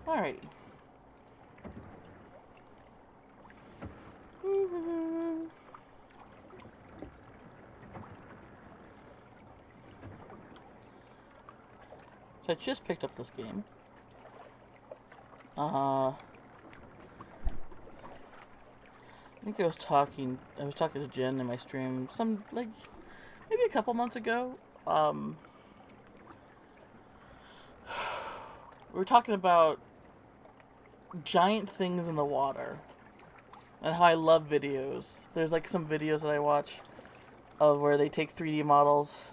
Alrighty. So I just picked up this game. I think I was talking to Jen in my stream maybe a couple months ago. We were talking about giant things in the water and how I love videos. There's like some videos that I watch of where they take 3D models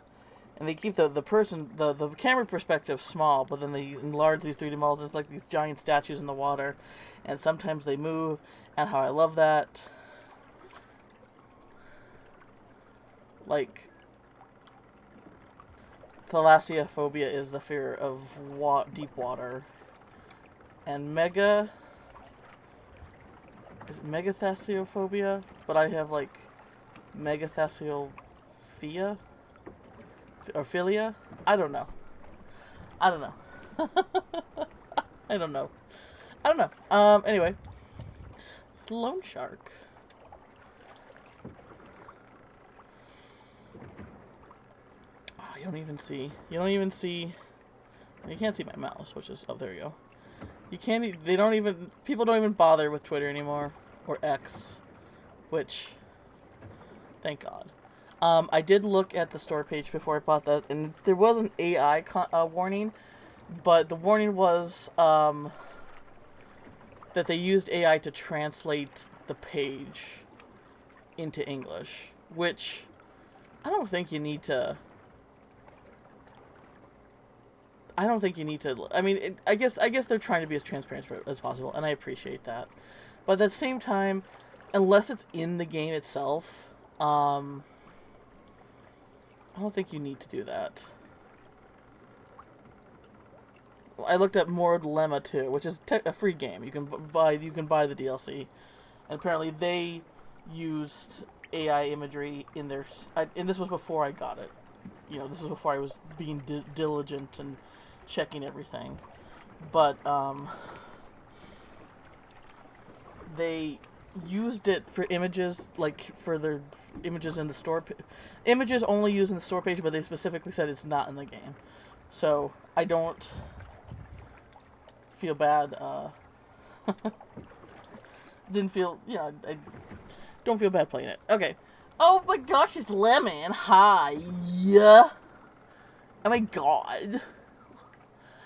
and they keep the camera perspective small, but then they enlarge these 3D models and it's like these giant statues in the water, and sometimes they move, and how I love that. Like, thalassophobia is the fear of deep water, and is it megathalassophobia? But I have like megathalassophobia or philia. I don't know. I don't know. I don't know. I don't know. Anyway, it's Loan Shark. Oh, you don't even see. You can't see my mouse, which is, oh, there you go. You can't. People don't even bother with Twitter anymore or X, which, thank God. I did look at the store page before I bought that, and there was an AI warning, but the warning was that they used AI to translate the page into English, which I don't think you need to. I don't think you need to. I mean, I guess they're trying to be as transparent as possible, and I appreciate that. But at the same time, unless it's in the game itself, I don't think you need to do that. I looked at Mord Lemma 2, which is a free game. You can buy the DLC, and apparently they used AI imagery in their. And this was before I got it. This was before I was being diligent and checking everything. But they used it for images, like for their images in the store. Images only used in the store page, but they specifically said it's not in the game. So I don't feel bad. Didn't feel. Yeah, I don't feel bad playing it. Okay. Oh my gosh, it's Lemon. Hi. Yeah. Oh my god.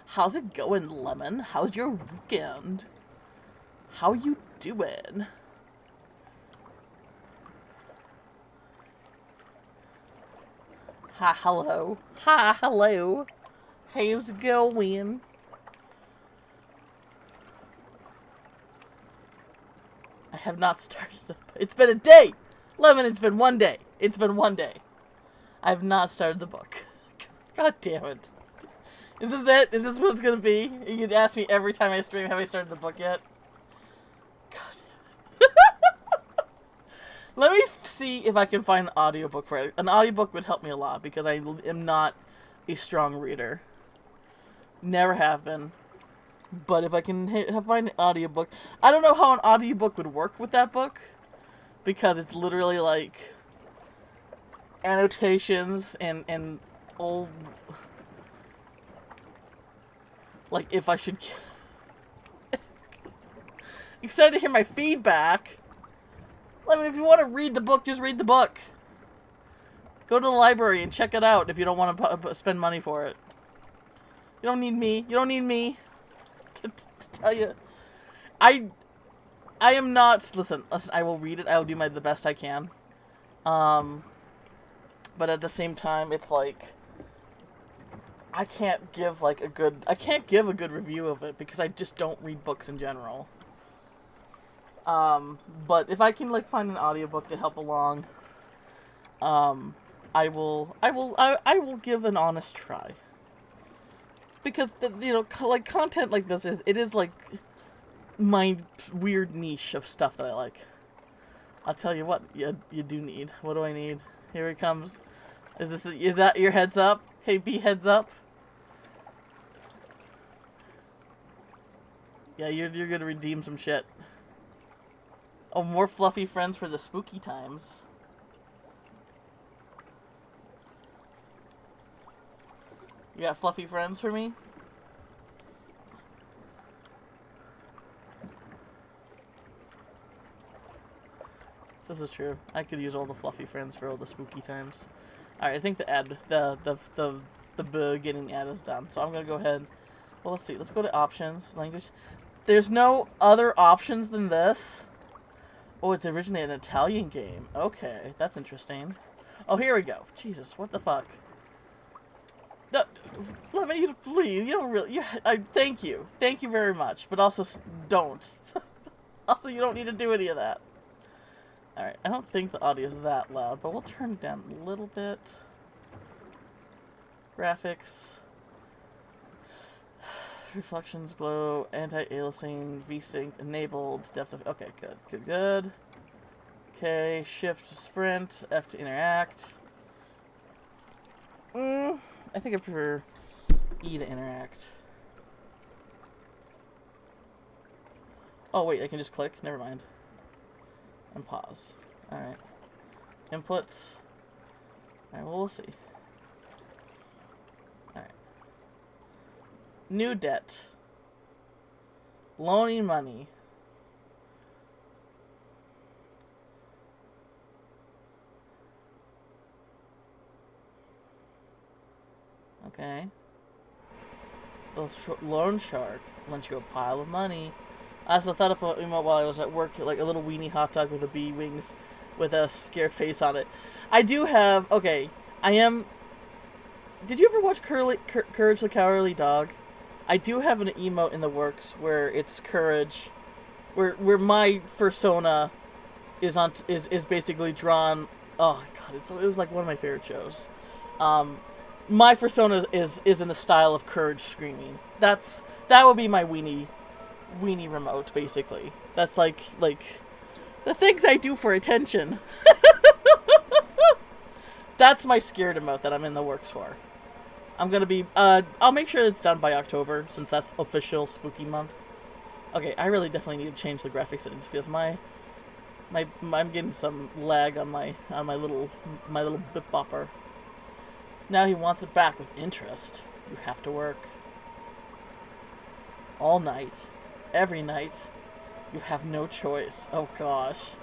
How's it going, Lemon? How's your weekend? How you doing? Hi, hello. Hi, hello. How's it going? I have not started It's been a day! Lemon, it's been one day. It's been one day. I have not started the book. God damn it. Is this it? Is this what it's gonna be? You can ask me every time I stream, have I started the book yet? God damn it. Let me see if I can find an audiobook for it. An audiobook would help me a lot because I am not a strong reader. Never have been. But if I can find an audiobook. I don't know how an audiobook would work with that book. Because it's literally like annotations and old. Like, if I should. Excited to hear my feedback. I mean, if you want to read the book, just read the book. Go to the library and check it out if you don't want to spend money for it. You don't need me. You don't need me to tell you. I am not. Listen. I will read it. I will do the best I can. But at the same time, it's like I can't give a good review of it because I just don't read books in general. But if I can find an audiobook to help along, I will give an honest try. Because content like this is my weird niche of stuff that I like. I'll tell you what you do need. What do I need? Here it comes. Is that your heads up? Hey, B, heads up. Yeah, you're gonna redeem some shit. Oh, more fluffy friends for the spooky times. You got fluffy friends for me? This is true. I could use all the fluffy friends for all the spooky times. Alright, I think the ad, the beginning ad is done. So I'm gonna go ahead. Well, let's see. Let's go to options, language. There's no other options than this. Oh, it's originally an Italian game. Okay, that's interesting. Oh, here we go. Jesus, what the fuck? No, let me, please. You don't really. Thank you. Thank you very much. But also, don't. Also, you don't need to do any of that. Alright, I don't think the audio's that loud, but we'll turn it down a little bit. Graphics. Reflections, glow, anti-aliasing, VSync, enabled, depth of... Okay, good. Okay, shift to sprint, F to interact. I think I prefer E to interact. Oh, wait, I can just click? Never mind. And pause. Alright. Inputs. Alright, well, we'll see. Alright. New debt. Loaning money. Okay. The loan shark lent you a pile of money. I also thought about emote while I was at work, like a little weenie hot dog with a bee wings with a scared face on it. I do have... Okay, I am... Did you ever watch Courage the Cowardly Dog? I do have an emote in the works where it's Courage, where my persona is basically drawn... Oh, God, it was like one of my favorite shows. My persona is in the style of Courage screaming. That would be my weenie remote, basically. That's like the things I do for attention. That's my scared emote that I'm in the works for. I'm gonna be I'll make sure it's done by October, since that's official spooky month. Okay, I really definitely need to change the graphic settings because I'm getting some lag on my little bip bopper. Now he wants it back with interest. You have to work all night. Every night. You have no choice. Oh gosh.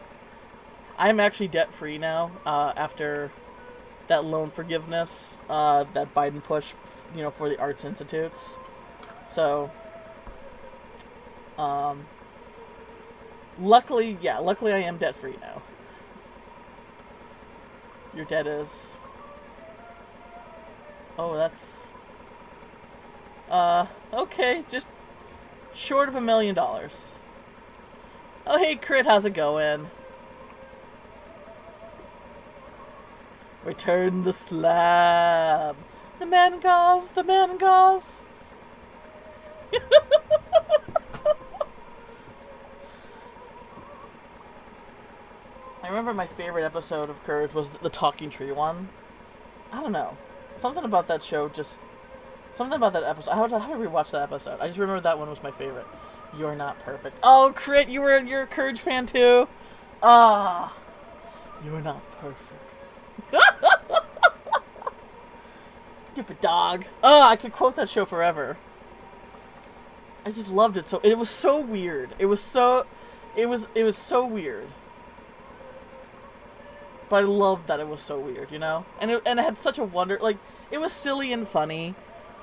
I'm actually debt-free now, after that loan forgiveness, that Biden pushed, for the arts institutes. So, luckily I am debt-free now. Your debt is... Oh, that's... okay, just... short of $1 million. Oh, hey, Crit, how's it going? Return the slab. The man gauze, the man gauze. I remember my favorite episode of Courage was the Talking Tree one. I don't know. Something about that show just... Something about that episode. I had to rewatch that episode. I just remember that one was my favorite. You're not perfect. Oh, Crit, you're a Courage fan too? Ah. You're not perfect. Stupid dog. Oh, I could quote that show forever. I just loved it so... It was so weird. It was so weird. But I loved that it was so weird, And it had such a wonder... Like, it was silly and funny.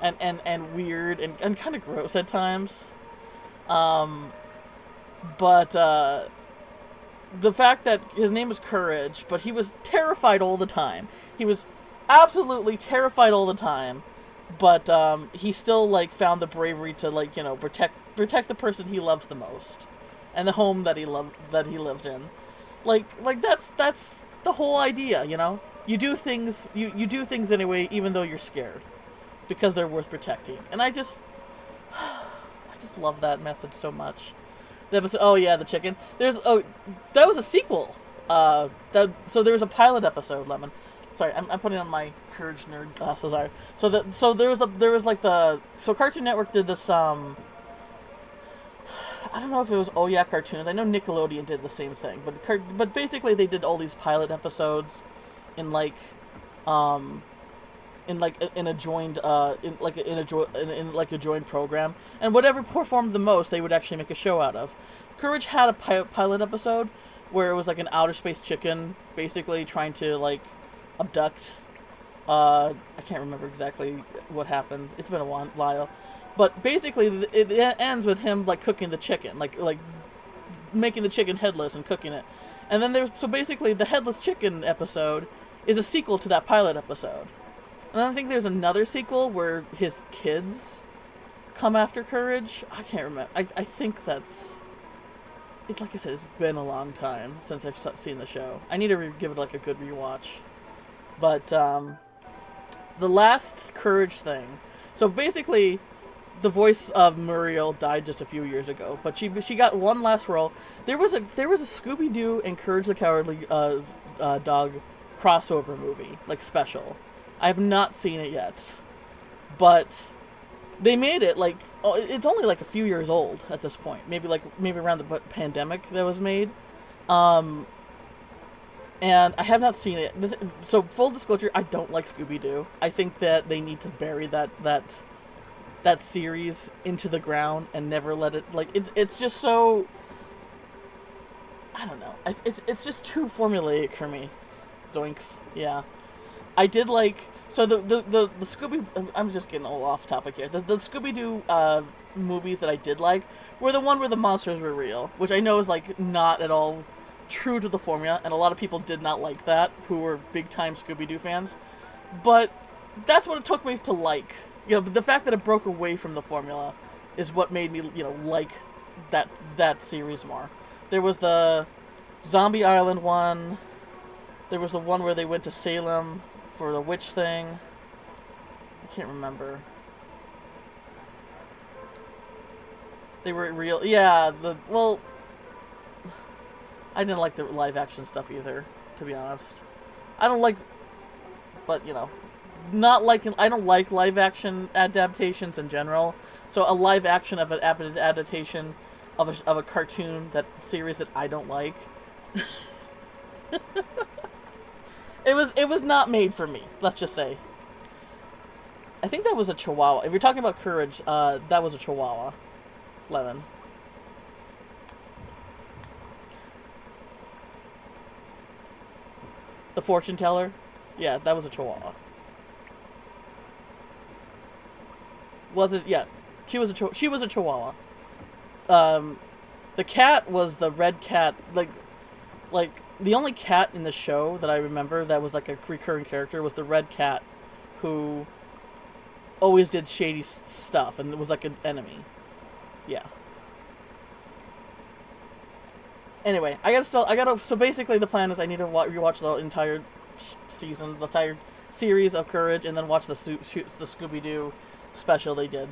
And weird and kind of gross at times. But the fact that his name was Courage, but he was terrified all the time. He was absolutely terrified all the time. But he still found the bravery to protect the person he loves the most, and the home that he lived in. That's the whole idea, You do things you do things anyway, even though you're scared. Because they're worth protecting. And I just love that message so much. Oh yeah, the chicken. That was a sequel. So there was a pilot episode, Lemon. Sorry, I'm putting on my Courage nerd glasses. Sorry. So Cartoon Network did this I don't know if it was Oh Yeah Cartoons. I know Nickelodeon did the same thing, but basically they did all these pilot episodes in like um in a joined in like a joined program, and whatever performed the most they would actually make a show out of. Courage had a pilot episode where it was like an outer space chicken basically trying to like abduct. I can't remember exactly what happened. It's been a while, but basically it ends with him like cooking the chicken, like making the chicken headless and cooking it. And then so basically the headless chicken episode is a sequel to that pilot episode. And I think there's another sequel where his kids come after Courage. I can't remember. I think that's... It's like I said, it's been a long time since I've seen the show. I need to give it like a good rewatch. But the last Courage thing... So basically, the voice of Muriel died just a few years ago, but she got one last role. There was a Scooby-Doo and Courage the Cowardly Dog crossover movie, like special. I have not seen it yet, but they made it like it's only like a few years old at this point. Maybe around the pandemic that was made, and I have not seen it. So full disclosure, I don't like Scooby-Doo. I think that they need to bury that series into the ground and never let it it's just so, I don't know. It's just too formulaic for me. Zoinks. Yeah. I did like... So the Scooby... I'm just getting all off topic here. The Scooby-Doo movies that I did like were the one where the monsters were real, which I know is like not at all true to the formula, and a lot of people did not like that who were big-time Scooby-Doo fans. But that's what it took me to like. But the fact that it broke away from the formula is what made me, like that series more. There was the Zombie Island one. There was the one where they went to Salem for the witch thing. I can't remember. They were real. Yeah, I didn't like the live action stuff either, to be honest. I don't like, but I don't like live action adaptations in general. So a live action of an adaptation of a cartoon series that I don't like. It was not made for me, let's just say. I think that was a Chihuahua. If you're talking about Courage, that was a Chihuahua. Lemon. The fortune teller? Yeah, that was a Chihuahua. Was it? Yeah. She was a Chihuahua. The cat was the red cat, like the only cat in the show that I remember that was like a recurring character was the red cat, who always did shady stuff and was like an enemy. Yeah. Anyway, so basically the plan is I need to rewatch the entire season, the entire series of Courage, and then watch the Scooby-Doo special they did.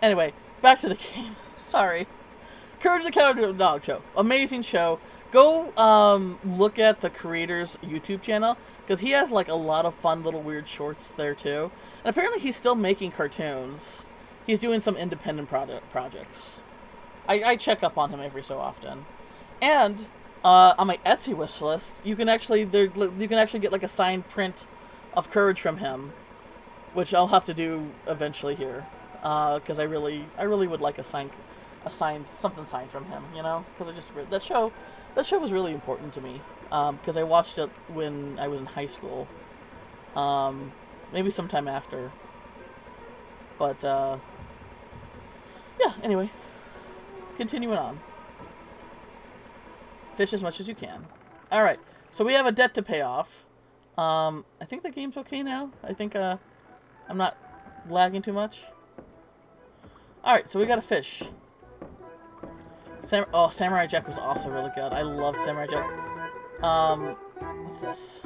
Anyway, back to the game. Sorry. Courage the Cowardly Dog show. Amazing show. Go look at the creator's YouTube channel, because he has like a lot of fun little weird shorts there too. And apparently he's still making cartoons. He's doing some independent projects. I check up on him every so often. And on my Etsy wish list, you can actually get like a signed print of Courage from him, which I'll have to do eventually here, because I really would like something signed from him, because that show was really important to me, because I watched it when I was in high school, maybe sometime after, but yeah. Anyway, continuing on. Fish as much as you can. All right, so we have a debt to pay off. I think the game's okay now. I think I'm not lagging too much. Alright, so we got a fish. Samurai Jack was also really good. I loved Samurai Jack. What's this?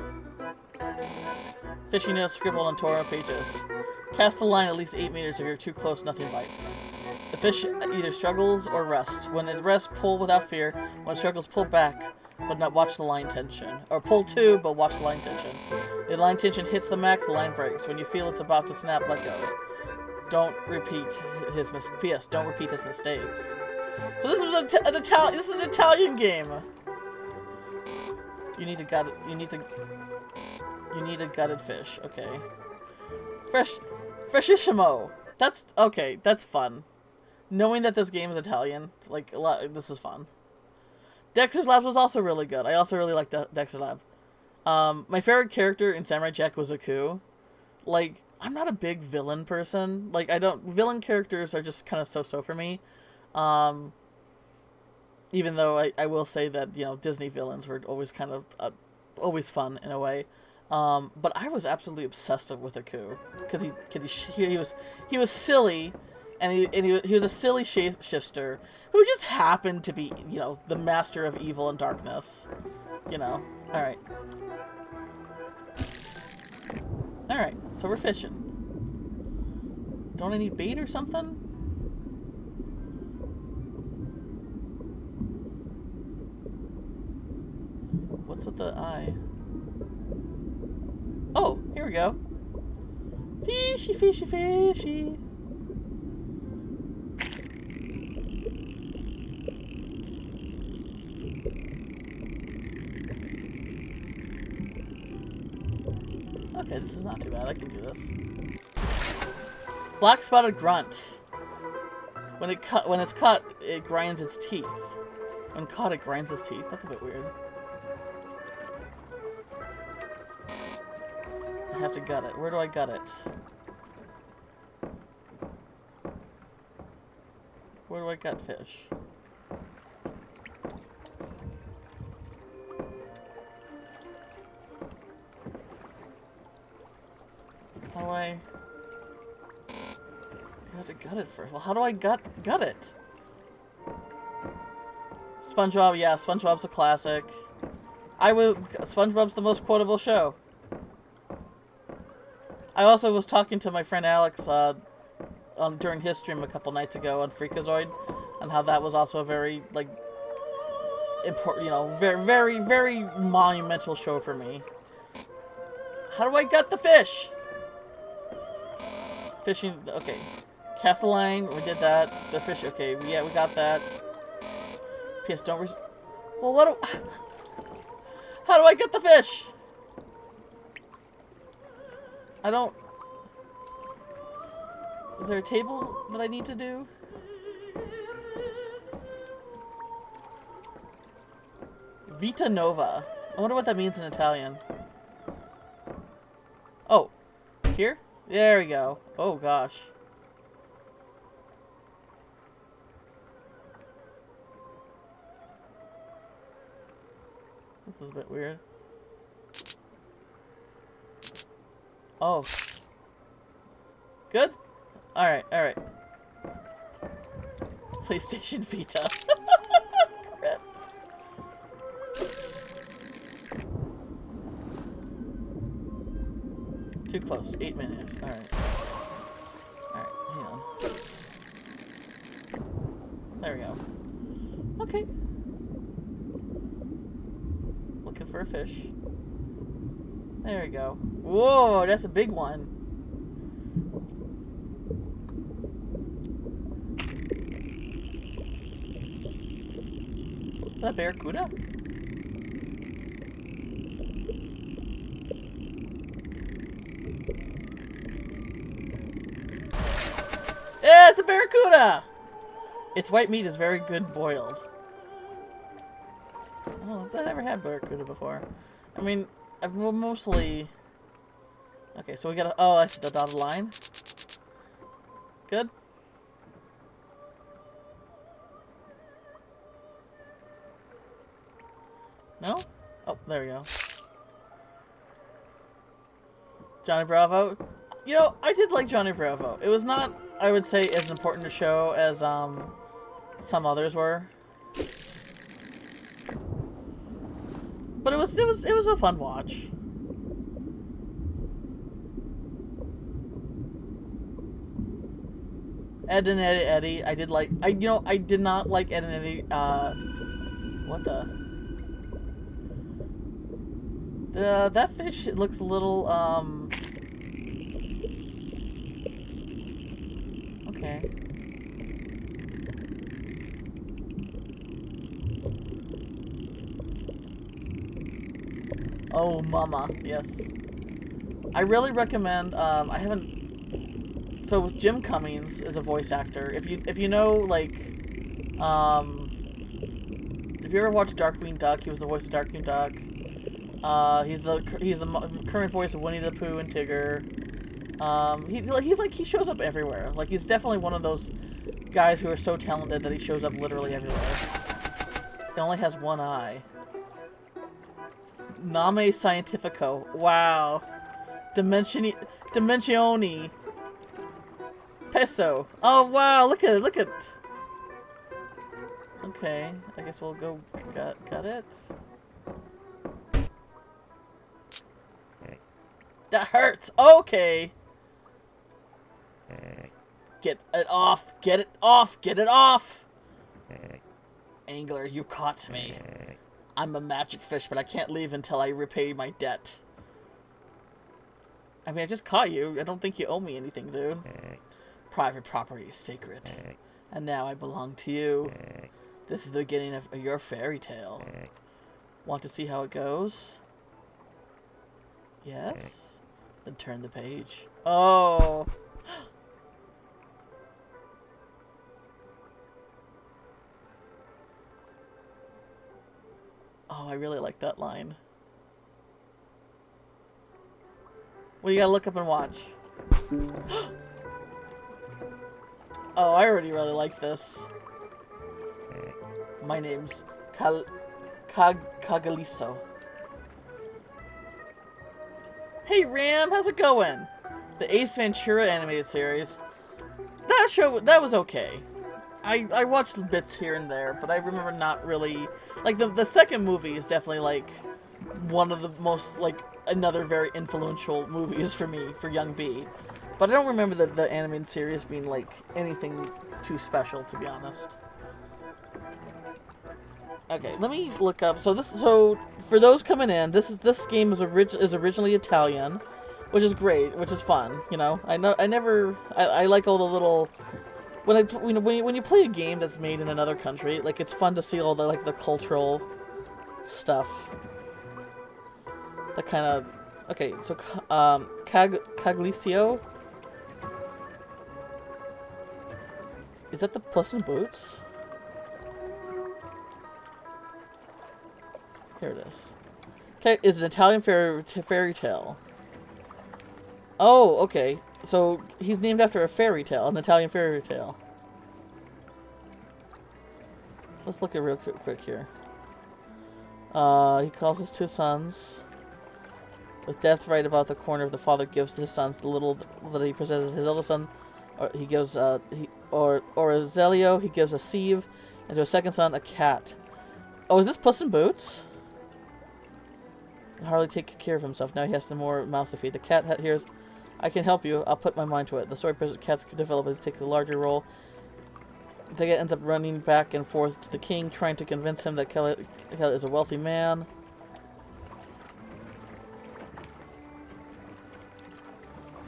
Fishing notes scribbled on Torah pages. Cast the line at least 8 meters. If you're too close, nothing bites. The fish either struggles or rests. When it rests, pull without fear. When it struggles, pull back, but not watch the line tension. Or pull too, but watch the line tension. The line tension hits the max, the line breaks. When you feel it's about to snap, let go. Don't repeat his mistakes. So this was this is an Italian game. You need a gutted fish. Okay. Freshissimo. That's okay. That's fun. Knowing that this game is Italian, like this is fun. Dexter's Lab was also really good. I also really liked Dexter's Lab. My favorite character in Samurai Jack was Aku. Like, I'm not a big villain person. Like, villain characters are just kind of so-so for me. Even though I will say that, you know, Disney villains were always kind of, always fun in a way. But I was absolutely obsessed with Aku. Because he was silly, and he was a silly shapeshifter who just happened to be, you know, the master of evil and darkness. You know? Alright. Alright, so we're fishing. Don't I need bait or something? What's with the eye? Oh, here we go. Fishy, fishy, fishy. Okay, this is not too bad. I can do this. Black spotted grunt. When it's caught, it grinds its teeth. When caught, it grinds its teeth. That's a bit weird. I have to gut it. Where do I gut it? Where do I gut fish? How do I have to gut it first? Well, how do I gut it? SpongeBob, yeah, SpongeBob's a classic. SpongeBob's the most quotable show. I also was talking to my friend Alex during his stream a couple nights ago on Freakazoid, and how that was also a very, like, important, you know, very, very, very monumental show for me. How do I gut the fish? Fishing, okay. Cast a line, we did that. The fish, okay, yeah, we got that. P.S. Don't well, how do I get the fish? I don't... Is there a table that I need to do? Vita Nova. I wonder what that means in Italian. Oh, here? There we go. Oh gosh. This is a bit weird. Oh. Good? Alright, alright. PlayStation Vita. Crap. Too close. 8 minutes. Alright. Alright, hang on. There we go. Okay. Looking for a fish. There we go. Whoa, that's a big one. Is that barracuda? Yeah, it's a barracuda! Its white meat is very good boiled. Oh, I've never had barracuda before. I mean, I've mostly... Okay, so we got a... Oh, I see the dotted line. Good. No? Oh, there we go. Johnny Bravo. You know, I did like Johnny Bravo. It was not, I would say, as important a show as some others were. But it was a fun watch. Ed and Eddie, I did like. I did not like Ed and Eddie. What the? That fish, it looks a little okay. Oh, mama. Yes. I really recommend, I haven't... So, Jim Cummings is a voice actor. If you know, like, if you ever watched Darkwing Duck, he was the voice of Darkwing Duck. He's the current voice of Winnie the Pooh and Tigger. He shows up everywhere. Like, he's definitely one of those guys who are so talented that he shows up literally everywhere. He only has one eye. Name Scientifico. Wow. Dimensioni. Peso. Oh, wow. Look at it. Okay. I guess we'll go got it. That hurts. Okay. Get it off. Get it off. Get it off. Angler, you caught me. I'm a magic fish, but I can't leave until I repay my debt. I mean, I just caught you. I don't think you owe me anything, dude. Private property is sacred. And now I belong to you. This is the beginning of your fairy tale. Want to see how it goes? Yes? Then turn the page. Oh! Oh, I really like that line. Well, you gotta look up and watch. Oh, I already really like this. My name's Kagaliso. Hey Ram, how's it going? The Ace Ventura animated series. That was okay. I watched bits here and there, but I remember not really... Like, the second movie is definitely, like, one of the most, like, another very influential movies for me, for young B. But I don't remember the animated series being, like, anything too special, to be honest. Okay, let me look up. So for those coming in, this game is originally Italian, which is great, which is fun. You know, I like all the little... When you play a game that's made in another country, like, it's fun to see all the, like, the cultural stuff. That kind of... Okay, so, Caglicio? Is that the Puss in Boots? Here it is. Okay, it's an Italian fairy tale. Oh, okay. So, he's named after a fairy tale, an Italian fairy tale. Let's look at real quick here. He calls his two sons. With death right about the corner of the father gives to his sons the little that he possesses. His eldest son, he gives, Azelio, he gives a sieve, and to a second son, a cat. Oh, is this Puss in Boots? Hardly take care of himself. Now he has some more mouths to feed. The cat hears... I can help you. I'll put my mind to it. The story presents cats can develop and take a larger role. The cat ends up running back and forth to the king, trying to convince him that Kelly is a wealthy man.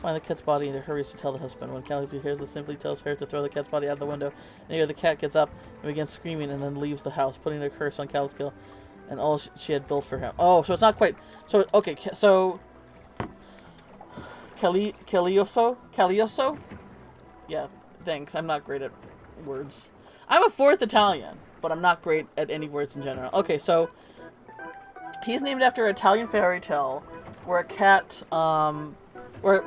Find the cat's body and hurries to tell the husband. When Kelly hears this, simply tells her to throw the cat's body out of the window. And here the cat gets up and begins screaming and then leaves the house, putting a curse on Caliskill and all she had built for him. Oh, so it's not quite... So, okay, so... Calioso? Yeah, thanks. I'm not great at words. I'm a fourth Italian, but I'm not great at any words in general. Okay, so he's named after an Italian fairy tale where a cat, where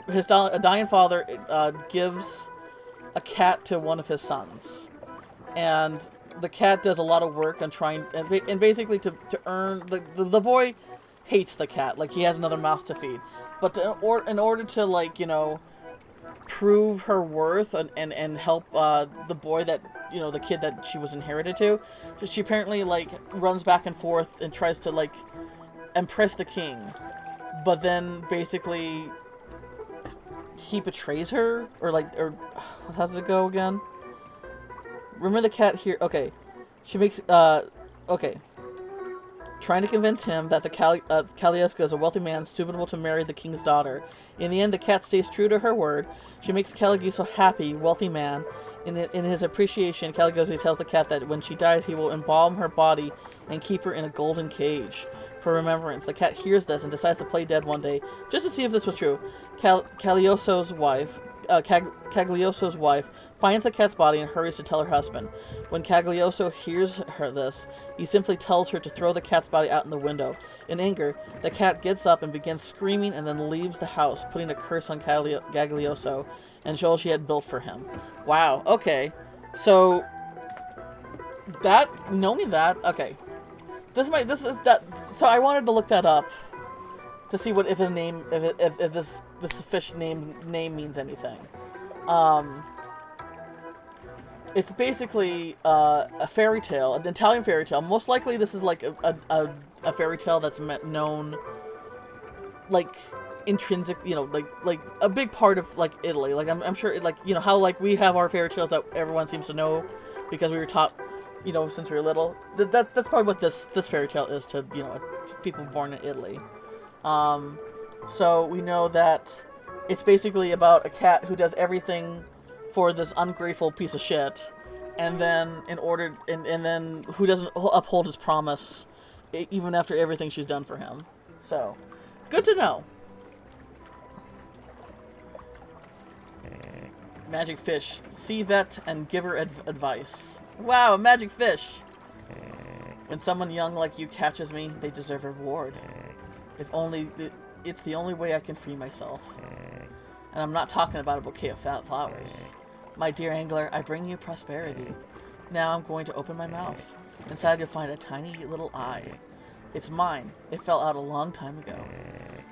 a dying father gives a cat to one of his sons, and the cat does a lot of work on trying and basically to earn the boy hates the cat, like he has another mouth to feed, but in order to, like, you know, prove her worth and help the boy that, you know, the kid that she was inherited to, she apparently, like, runs back and forth and tries to, like, impress the king, but then basically he betrays her, or how does it go again? Remember the cat here? Okay, she makes okay. Trying to convince him that the Kaliuska is a wealthy man suitable to marry the king's daughter. In the end, the cat stays true to her word. She makes Caligiso happy, wealthy man. In his appreciation, Caligiso tells the cat that when she dies, he will embalm her body and keep her in a golden cage. for remembrance. The cat hears this and decides to play dead one day, just to see if this was true. Caglioso's wife finds the cat's body and hurries to tell her husband. When Caglioso hears this, he simply tells her to throw the cat's body out in the window. In anger, the cat gets up and begins screaming and then leaves the house, putting a curse on Caglioso and all she had built for him. Wow, okay. So, knowing that, okay. So I wanted to look that up to see if his name, if this fish name means anything. It's basically a fairy tale, an Italian fairy tale. Most likely, this is like a fairy tale that's known, like intrinsic, like a big part of like Italy. Like I'm sure, like how like we have our fairy tales that everyone seems to know because we were taught, since we were little. That's probably what this fairy tale is to people born in Italy. So we know that it's basically about a cat who does everything for this ungrateful piece of shit, and then and then who doesn't uphold his promise even after everything she's done for him. So, good to know. Magic fish. See vet and give her advice. Wow, a magic fish. When someone young like you catches me, they deserve a reward. It's the only way I can free myself. And I'm not talking about a bouquet of fat flowers. My dear angler, I bring you prosperity. Now I'm going to open my mouth. Inside you'll find a tiny little eye. It's mine. It fell out a long time ago.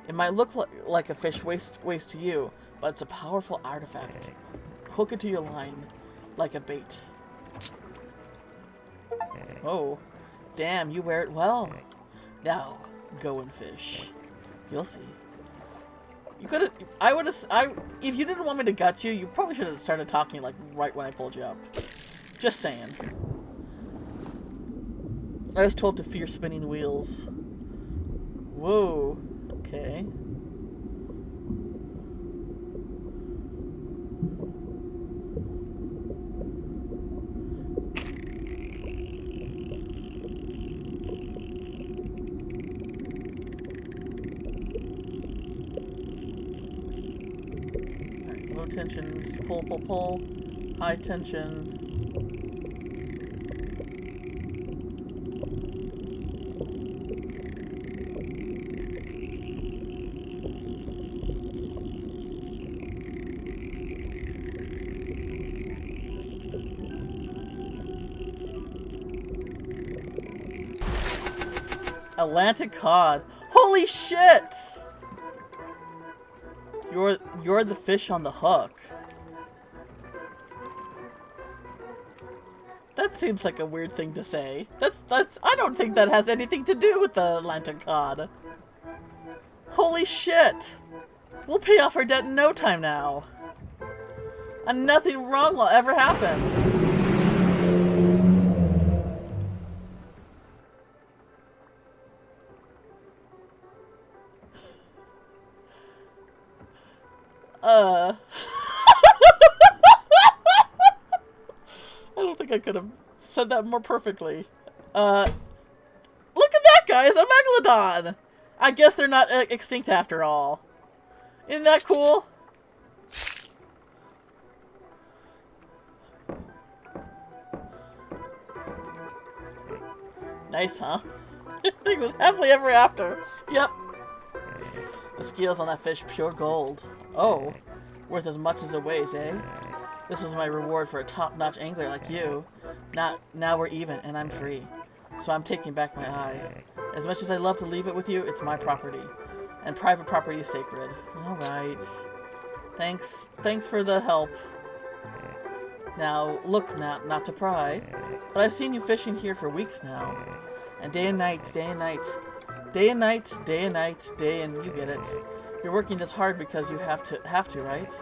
It might look like a fish waste to you, but it's a powerful artifact. Hook it to your line like a bait. Oh, damn, you wear it well. Now, go and fish. You'll see. You could've, if you didn't want me to gut you, you probably should have started talking, like, right when I pulled you up. Just saying. I was told to fear spinning wheels. Whoa. Okay. Low tension, just pull. High tension. Atlantic cod. Holy shit! You're the fish on the hook. That seems like a weird thing to say. I don't think that has anything to do with the Atlantic cod. Holy shit! We'll pay off our debt in no time now. And nothing wrong will ever happen. I don't think I could have said that more perfectly. Look at that guy! It's a megalodon! I guess they're not extinct after all. Isn't that cool? Nice, huh? I think it was happily ever after. Yep. The scales on that fish, pure gold. Oh, worth as much as it weighs, eh? This was my reward for a top-notch angler like you. Now we're even, and I'm free. So I'm taking back my eye. As much as I love to leave it with you, it's my property. And private property is sacred. Alright. Thanks for the help. Now, look, not to pry, but I've seen you fishing here for weeks now. And day and night, day and night. Day and night, day and night, day and you get it. You're working this hard because you have to, right?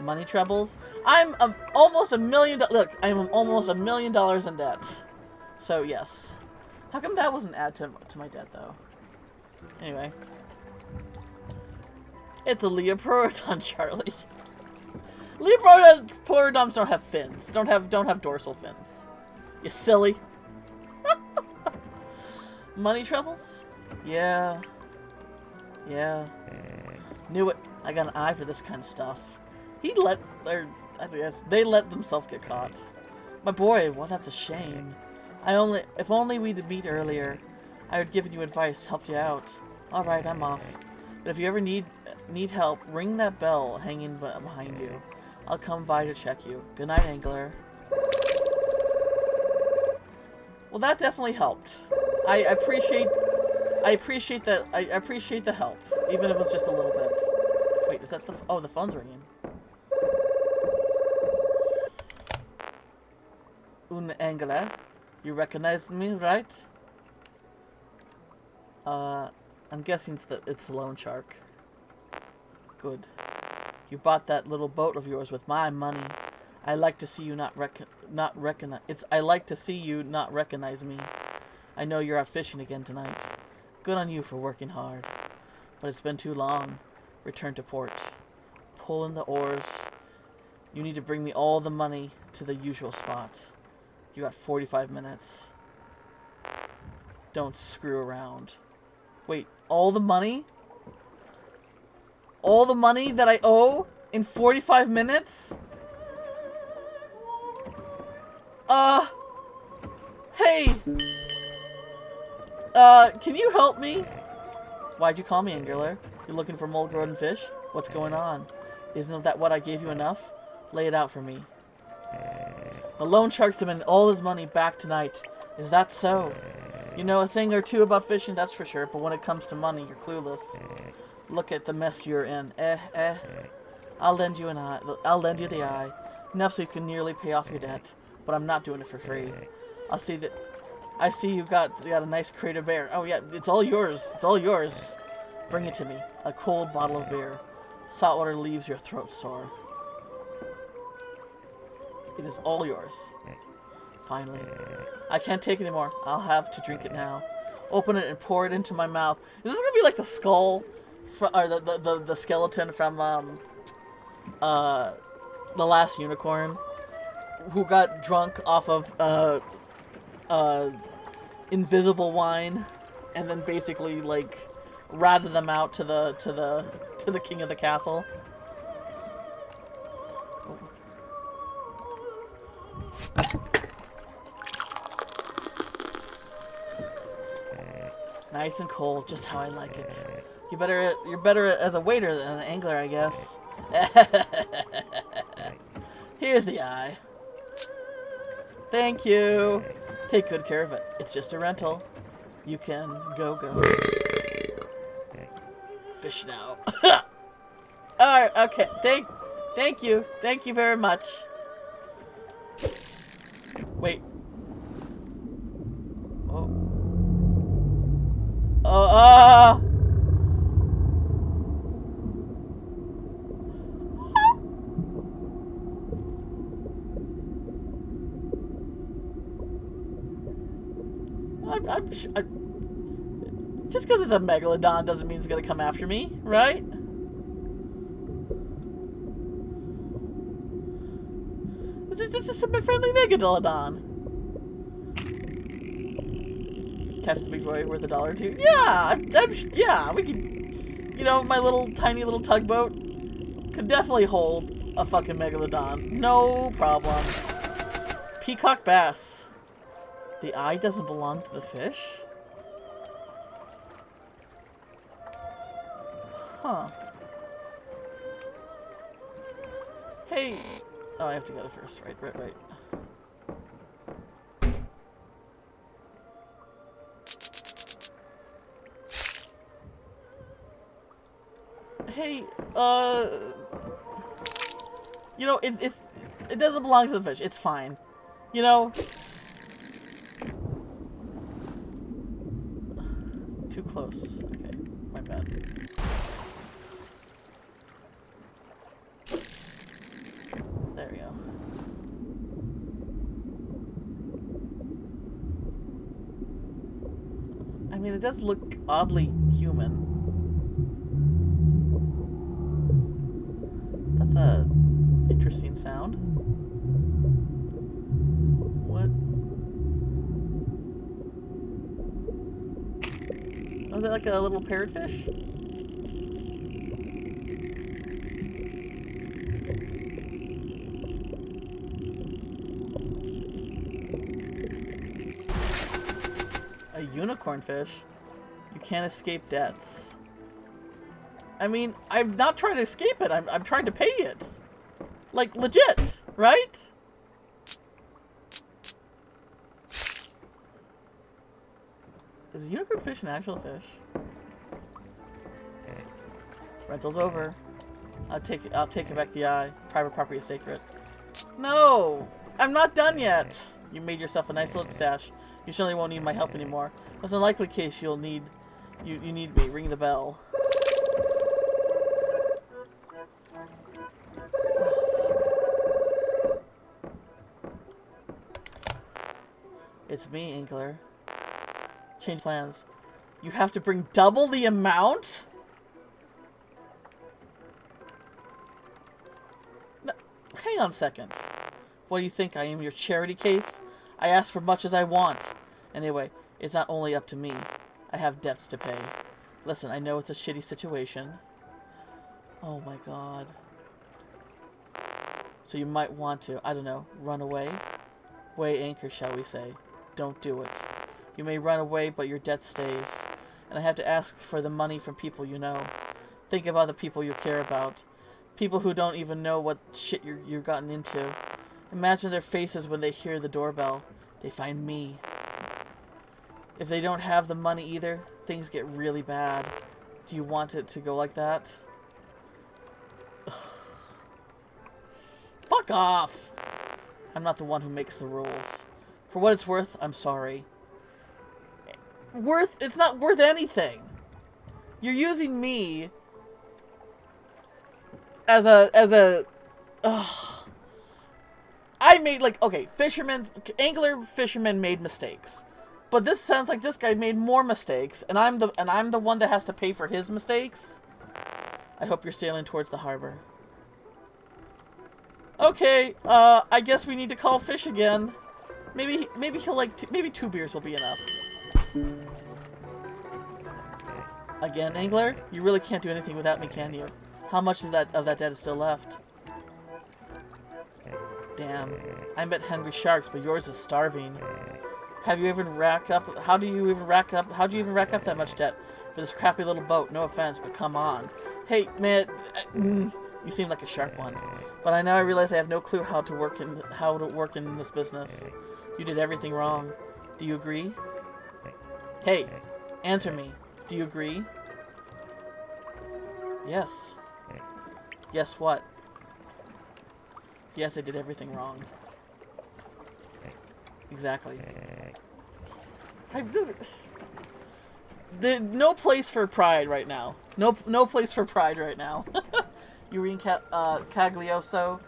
Money troubles? I'm almost $1 million. Look, I'm almost $1 million in debt. So yes. How come that wasn't add to my debt though? Anyway, it's a Leopolodon, Charlie. Leopolodons don't have fins. Don't have dorsal fins. You silly. Money troubles? Yeah. Yeah. Knew it. I got an eye for this kind of stuff. I guess, they let themselves get caught. My boy, well, that's a shame. If only we'd meet earlier, I would given you advice, helped you out. Alright, I'm off. But if you ever need help, ring that bell hanging behind you. I'll come by to check you. Good night, Angler. Well, that definitely helped. I appreciate that. I appreciate the help, even if it was just a little bit. Wait, is that the... Oh, the phone's ringing. Un Angler, you recognized me, right? I'm guessing it's the loan shark. Good. You bought that little boat of yours with my money. I like to see you not recognize me. I know you're out fishing again tonight. Good on you for working hard. But it's been too long. Return to port. Pull in the oars. You need to bring me all the money to the usual spot. You got 45 minutes. Don't screw around. Wait, all the money? All the money that I owe in 45 minutes? Hey! Can you help me? Why'd you call me, Angler? You looking for mulgrowing fish? What's going on? Isn't that what I gave you enough? Lay it out for me. The loan shark's demanding all his money back tonight. Is that so? You know a thing or two about fishing, that's for sure, but when it comes to money, you're clueless. Look at the mess you're in. I'll lend you the eye. Enough so you can nearly pay off your debt. But I'm not doing it for free. I see you got a nice crate of beer. Oh yeah, it's all yours. It's all yours. Bring it to me. A cold bottle of beer. Saltwater leaves your throat sore. It is all yours. Finally. I can't take it anymore. I'll have to drink it now. Open it and pour it into my mouth. Is this gonna be like the skull, or the skeleton from The Last Unicorn, who got drunk off of invisible wine, and then basically like ratted them out to the king of the castle? Nice and cold, just how I like it. You're better as a waiter than an angler, I guess. Here's the eye. Thank you. Take good care of it. It's just a rental. You can go. Fish now. Alright, okay. Thank you. Thank you very much. Wait. Just because it's a megalodon doesn't mean it's gonna come after me, right? This is a friendly megalodon. Catch the big boy worth $1 or $2. Yeah, yeah, we could. You know, my tiny little tugboat could definitely hold a fucking megalodon. No problem. Peacock bass. The eye doesn't belong to the fish? Huh. Hey. Oh, I have to go first. Right. Hey, you know, it doesn't belong to the fish. It's fine. You know? Too close. Okay, my bad. There we go. I mean, it does look oddly human. That's a interesting sound. What? Was it like a little parrotfish? A unicorn fish? You can't escape debts. I mean, I'm not trying to escape it. I'm trying to pay it. Like, legit, right? Is a unicorn fish an actual fish? Rental's over. I'll take it back the eye. Private property is sacred. No! I'm not done yet! You made yourself a nice little stash. You surely won't need my help anymore. It's an unlikely case you'll need you need me. Ring the bell. It's me, Inkler. Change plans. You have to bring double the amount? No, hang on a second. What do you think? I am your charity case? I ask for much as I want. Anyway, it's not only up to me. I have debts to pay. Listen, I know it's a shitty situation. Oh my god. So you might want to, I don't know, run away? Weigh anchor, shall we say. Don't do it. You may run away, but your debt stays. And I have to ask for the money from people you know. Think about the people you care about. People who don't even know what shit you've gotten into. Imagine their faces when they hear the doorbell. They find me. If they don't have the money either, things get really bad. Do you want it to go like that? Fuck off! I'm not the one who makes the rules. For what it's worth, I'm sorry. It's not worth anything. You're using me as a I made, like, okay, angler fishermen made mistakes. But this sounds like this guy made more mistakes, and I'm the one that has to pay for his mistakes. I hope you're sailing towards the harbor. Okay, I guess we need to call Fish again. Maybe he'll like maybe 2 beers will be enough. Again, Angler? You really can't do anything without me, can you? How much of that debt is still left? Damn. I bet hungry sharks, but yours is starving. Have you even racked up? How do you even rack up that much debt for this crappy little boat? No offense, but come on. Hey, man, you seem like a sharp one. But I realize I have no clue how to work in this business. You did everything wrong. Do you agree? Hey, answer me. Do you agree? Yes. Yes, what? Yes, I did everything wrong. Exactly. There's no place for pride right now. No place for pride right now. Eurene Caglioso,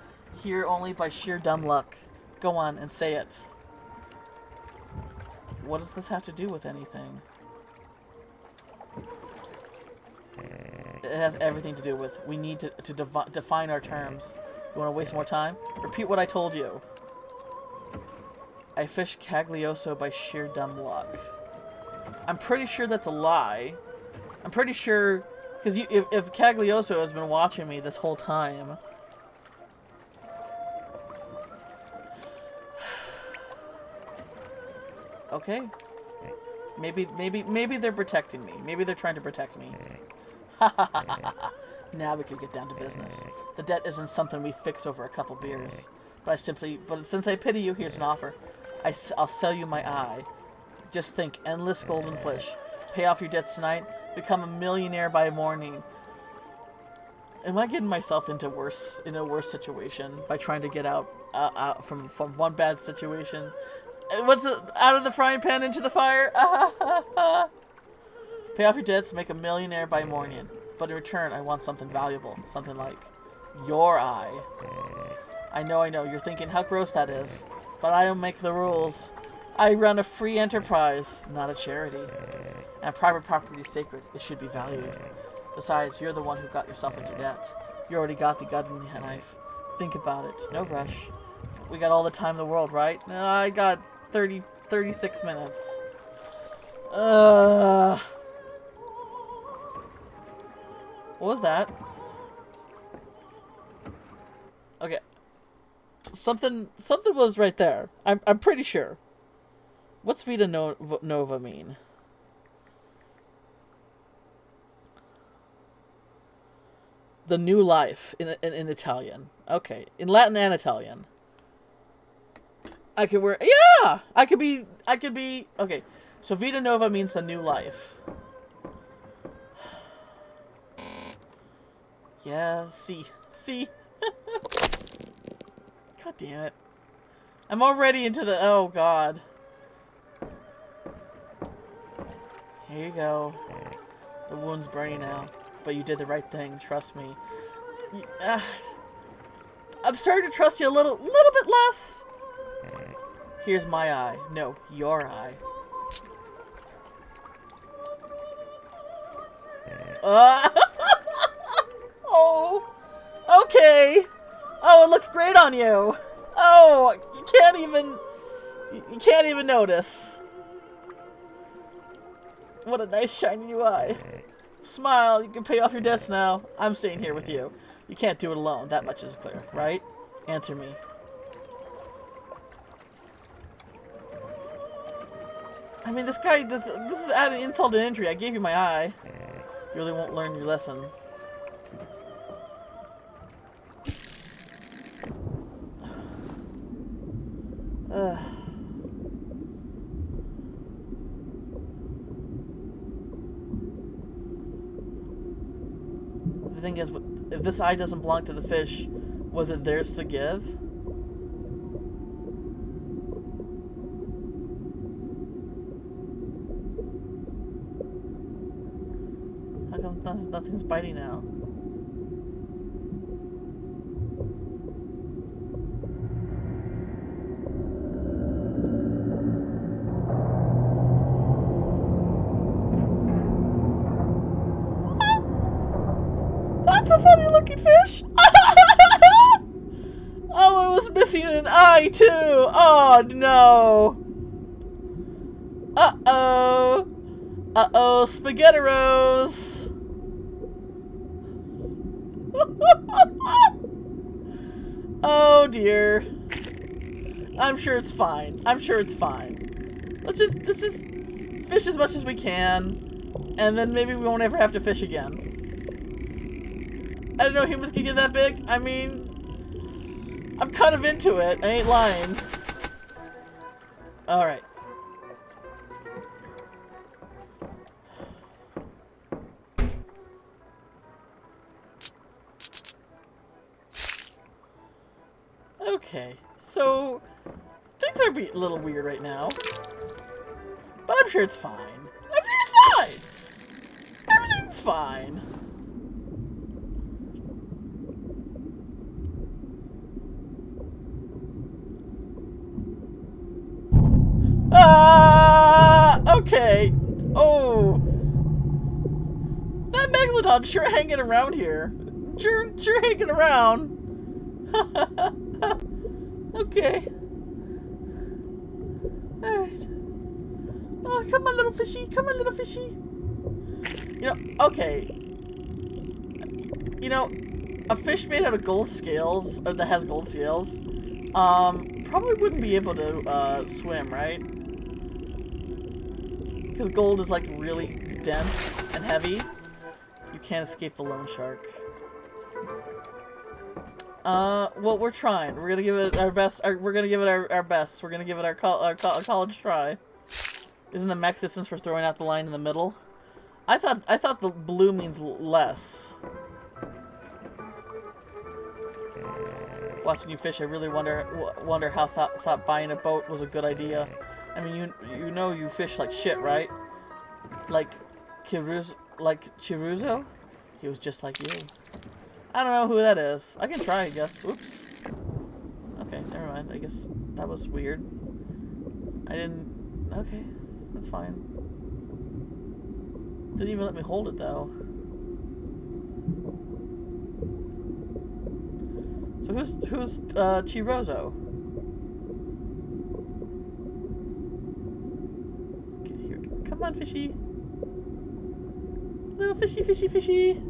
here only by sheer dumb luck. Go on and say it. What does this have to do with anything? It has everything to do with, we need to define our terms. You want to waste more time? Repeat what I told you. I fished Caglioso by sheer dumb luck. I'm pretty sure that's a lie. I'm pretty sure, because if Caglioso has been watching me this whole time. Okay. Maybe they're protecting me. Maybe they're trying to protect me. Now we could get down to business. The debt isn't something we fix over a couple beers. But since I pity you, here's an offer. I'll sell you my eye. Just think, endless golden fish. Pay off your debts tonight. Become a millionaire by morning. Am I getting myself into a worse situation by trying to get out from one bad situation? What's it? Out of the frying pan into the fire? Pay off your debts, make a millionaire by morning. But in return, I want something valuable. Something like your eye. I know. You're thinking how gross that is. But I don't make the rules. I run a free enterprise, not a charity. And private property is sacred. It should be valued. Besides, you're the one who got yourself into debt. You already got the gutting knife. Think about it. No rush. We got all the time in the world, right? No, I got 36 minutes. What was that? Okay. Something was right there. I'm pretty sure. What's Vita Nova mean? The new life in Italian. Okay, in Latin and Italian. I could wear. Yeah, I could be. Okay, so Vita Nova means the new life. Yeah. See. God damn it! I'm already into the. Oh God. Here you go. The wound's burning now. But you did the right thing, trust me. I'm starting to trust you a little bit less. Here's my eye. No, your eye. Oh, okay. Oh, it looks great on you. Oh, you can't even notice. What a nice shiny new eye. Smile, you can pay off your debts now. I'm staying here with you. You can't do it alone, that much is clear, right? Answer me. I mean, this is adding insult to injury. I gave you my eye. You really won't learn your lesson. The thing is, if this eye doesn't belong to the fish, was it theirs to give? How come nothing's biting now? That's a funny looking fish! Oh, it was missing an eye too! Oh no! Uh-oh! Uh-oh, SpaghettiRose! Oh dear. I'm sure it's fine. I'm sure it's fine. Let's just fish as much as we can, and then maybe we won't ever have to fish again. I didn't know humans could get that big. I mean, I'm kind of into it. I ain't lying. Alright. Okay, so things are a little weird right now, but I'm sure it's fine. I'm sure it's fine. Everything's fine. Okay. Oh, that Megalodon sure hanging around here. Sure hanging around. Okay. Alright. Oh, come on, little fishy. Come on, little fishy. You know, okay. You know, a fish made out of gold scales, or that has gold scales, probably wouldn't be able to, swim, right? Because gold is, like, really dense and heavy. You can't escape the loan shark. Well, we're trying. We're gonna give it our best. We're gonna give it our best. We're gonna give it our college try. Isn't the max distance for throwing out the line in the middle? I thought the blue means less. Watching you fish, I really wonder how thought buying a boat was a good idea. I mean, you know you fish like shit, right? Like Chiruzo? He was just like you. I don't know who that is. I can try, I guess. Whoops. Okay, never mind. I guess that was weird. I didn't... Okay, that's fine. Didn't even let me hold it, though. So who's Chirozo? Okay, here we go. Come on, fishy. Little fishy, fishy, fishy.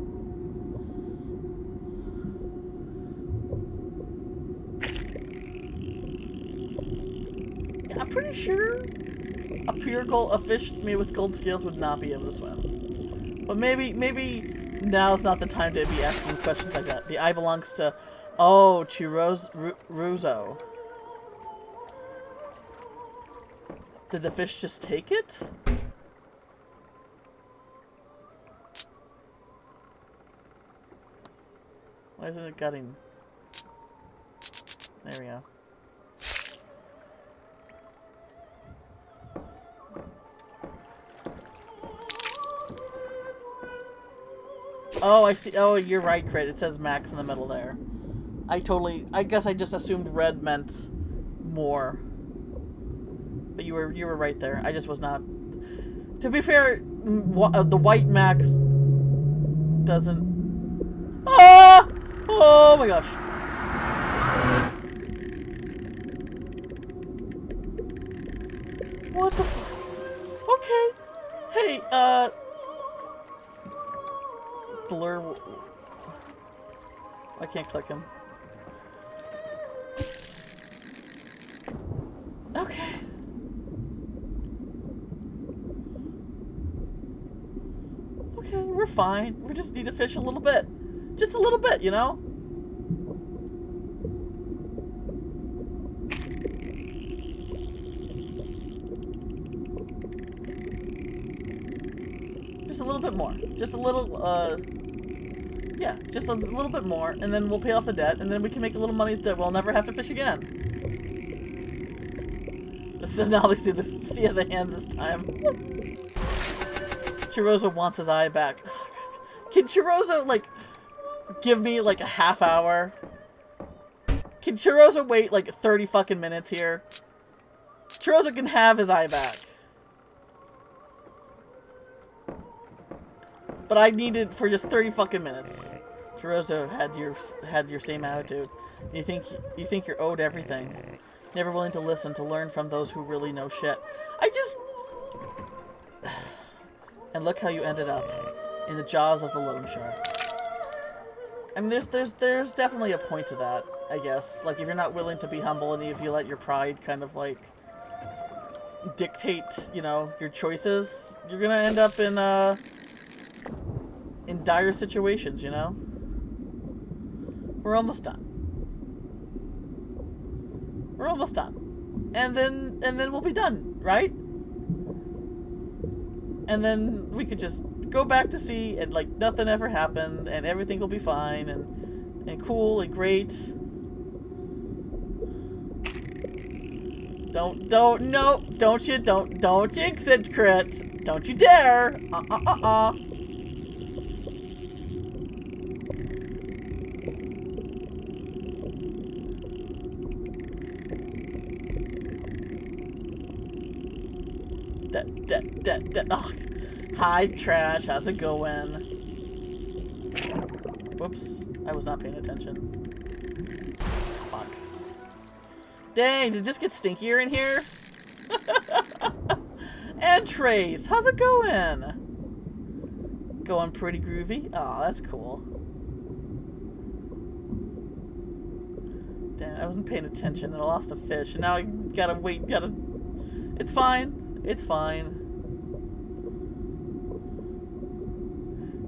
I'm pretty sure a fish made with gold scales would not be able to swim. But maybe now's not the time to be asking questions like that. The eye belongs to, oh, Chiruzzo. Did the fish just take it? Why isn't it gutting? There we go. Oh, I see. Oh, you're right, Crit. It says max in the middle there. I guess I just assumed red meant more. But you were right there. I just was not. To be fair, the white max doesn't. Ah! Oh my gosh. What the fuck? Okay. Hey, blur. I can't click him. Okay. Okay, we're fine. We just need to fish a little bit. Just a little bit, you know? Just a little bit more. Just a little, yeah, just a little bit more, and then we'll pay off the debt, and then we can make a little money that we'll never have to fish again. So now they see the sea has a hand this time. Chiruzzo wants his eye back. Can Chiruzzo, like, give me, like, a half hour? Can Chiruzzo wait, like, 30 fucking minutes here? Chiruzzo can have his eye back. But I need it for just 30 fucking minutes. Chiruzzo had your same attitude. You think you're owed everything. Never willing to listen, to learn from those who really know shit. And look how you ended up. In the jaws of the loan shark. I mean, there's definitely a point to that, I guess. Like, if you're not willing to be humble and if you let your pride kind of, like, dictate, you know, your choices, you're gonna end up in dire situations, you know? We're almost done. We're almost done. And then we'll be done, right? And then we could just go back to sea and, like, nothing ever happened and everything will be fine and cool and great. Don't jinx it, Crit. Don't you dare. Oh. Hi, Trash. How's it going? Whoops. I was not paying attention. Fuck. Dang, did it just get stinkier in here? And Trace, how's it going? Going pretty groovy? Oh, that's cool. Damn, I wasn't paying attention and I lost a fish. And now I gotta wait, It's fine. It's fine.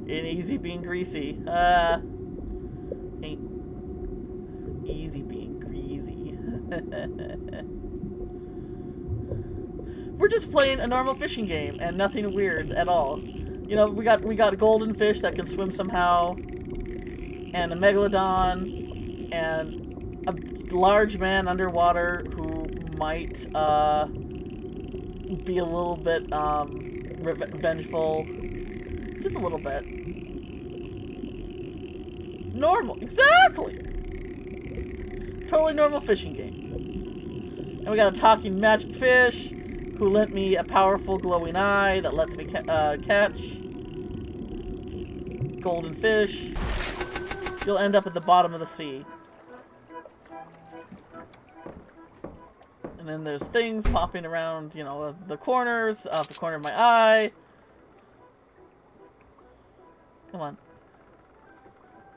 Ain't easy being greasy. Ain't easy being greasy. We're just playing a normal fishing game and nothing weird at all. You know, we got a golden fish that can swim somehow, and a megalodon, and a large man underwater who might be a little bit vengeful, just a little bit. Normal, exactly. Totally normal fishing game. And we got a talking magic fish who lent me a powerful glowing eye that lets me catch golden fish. You'll end up at the bottom of the sea. And then there's things popping around, you know, the corners, off the corner of my eye. Come on.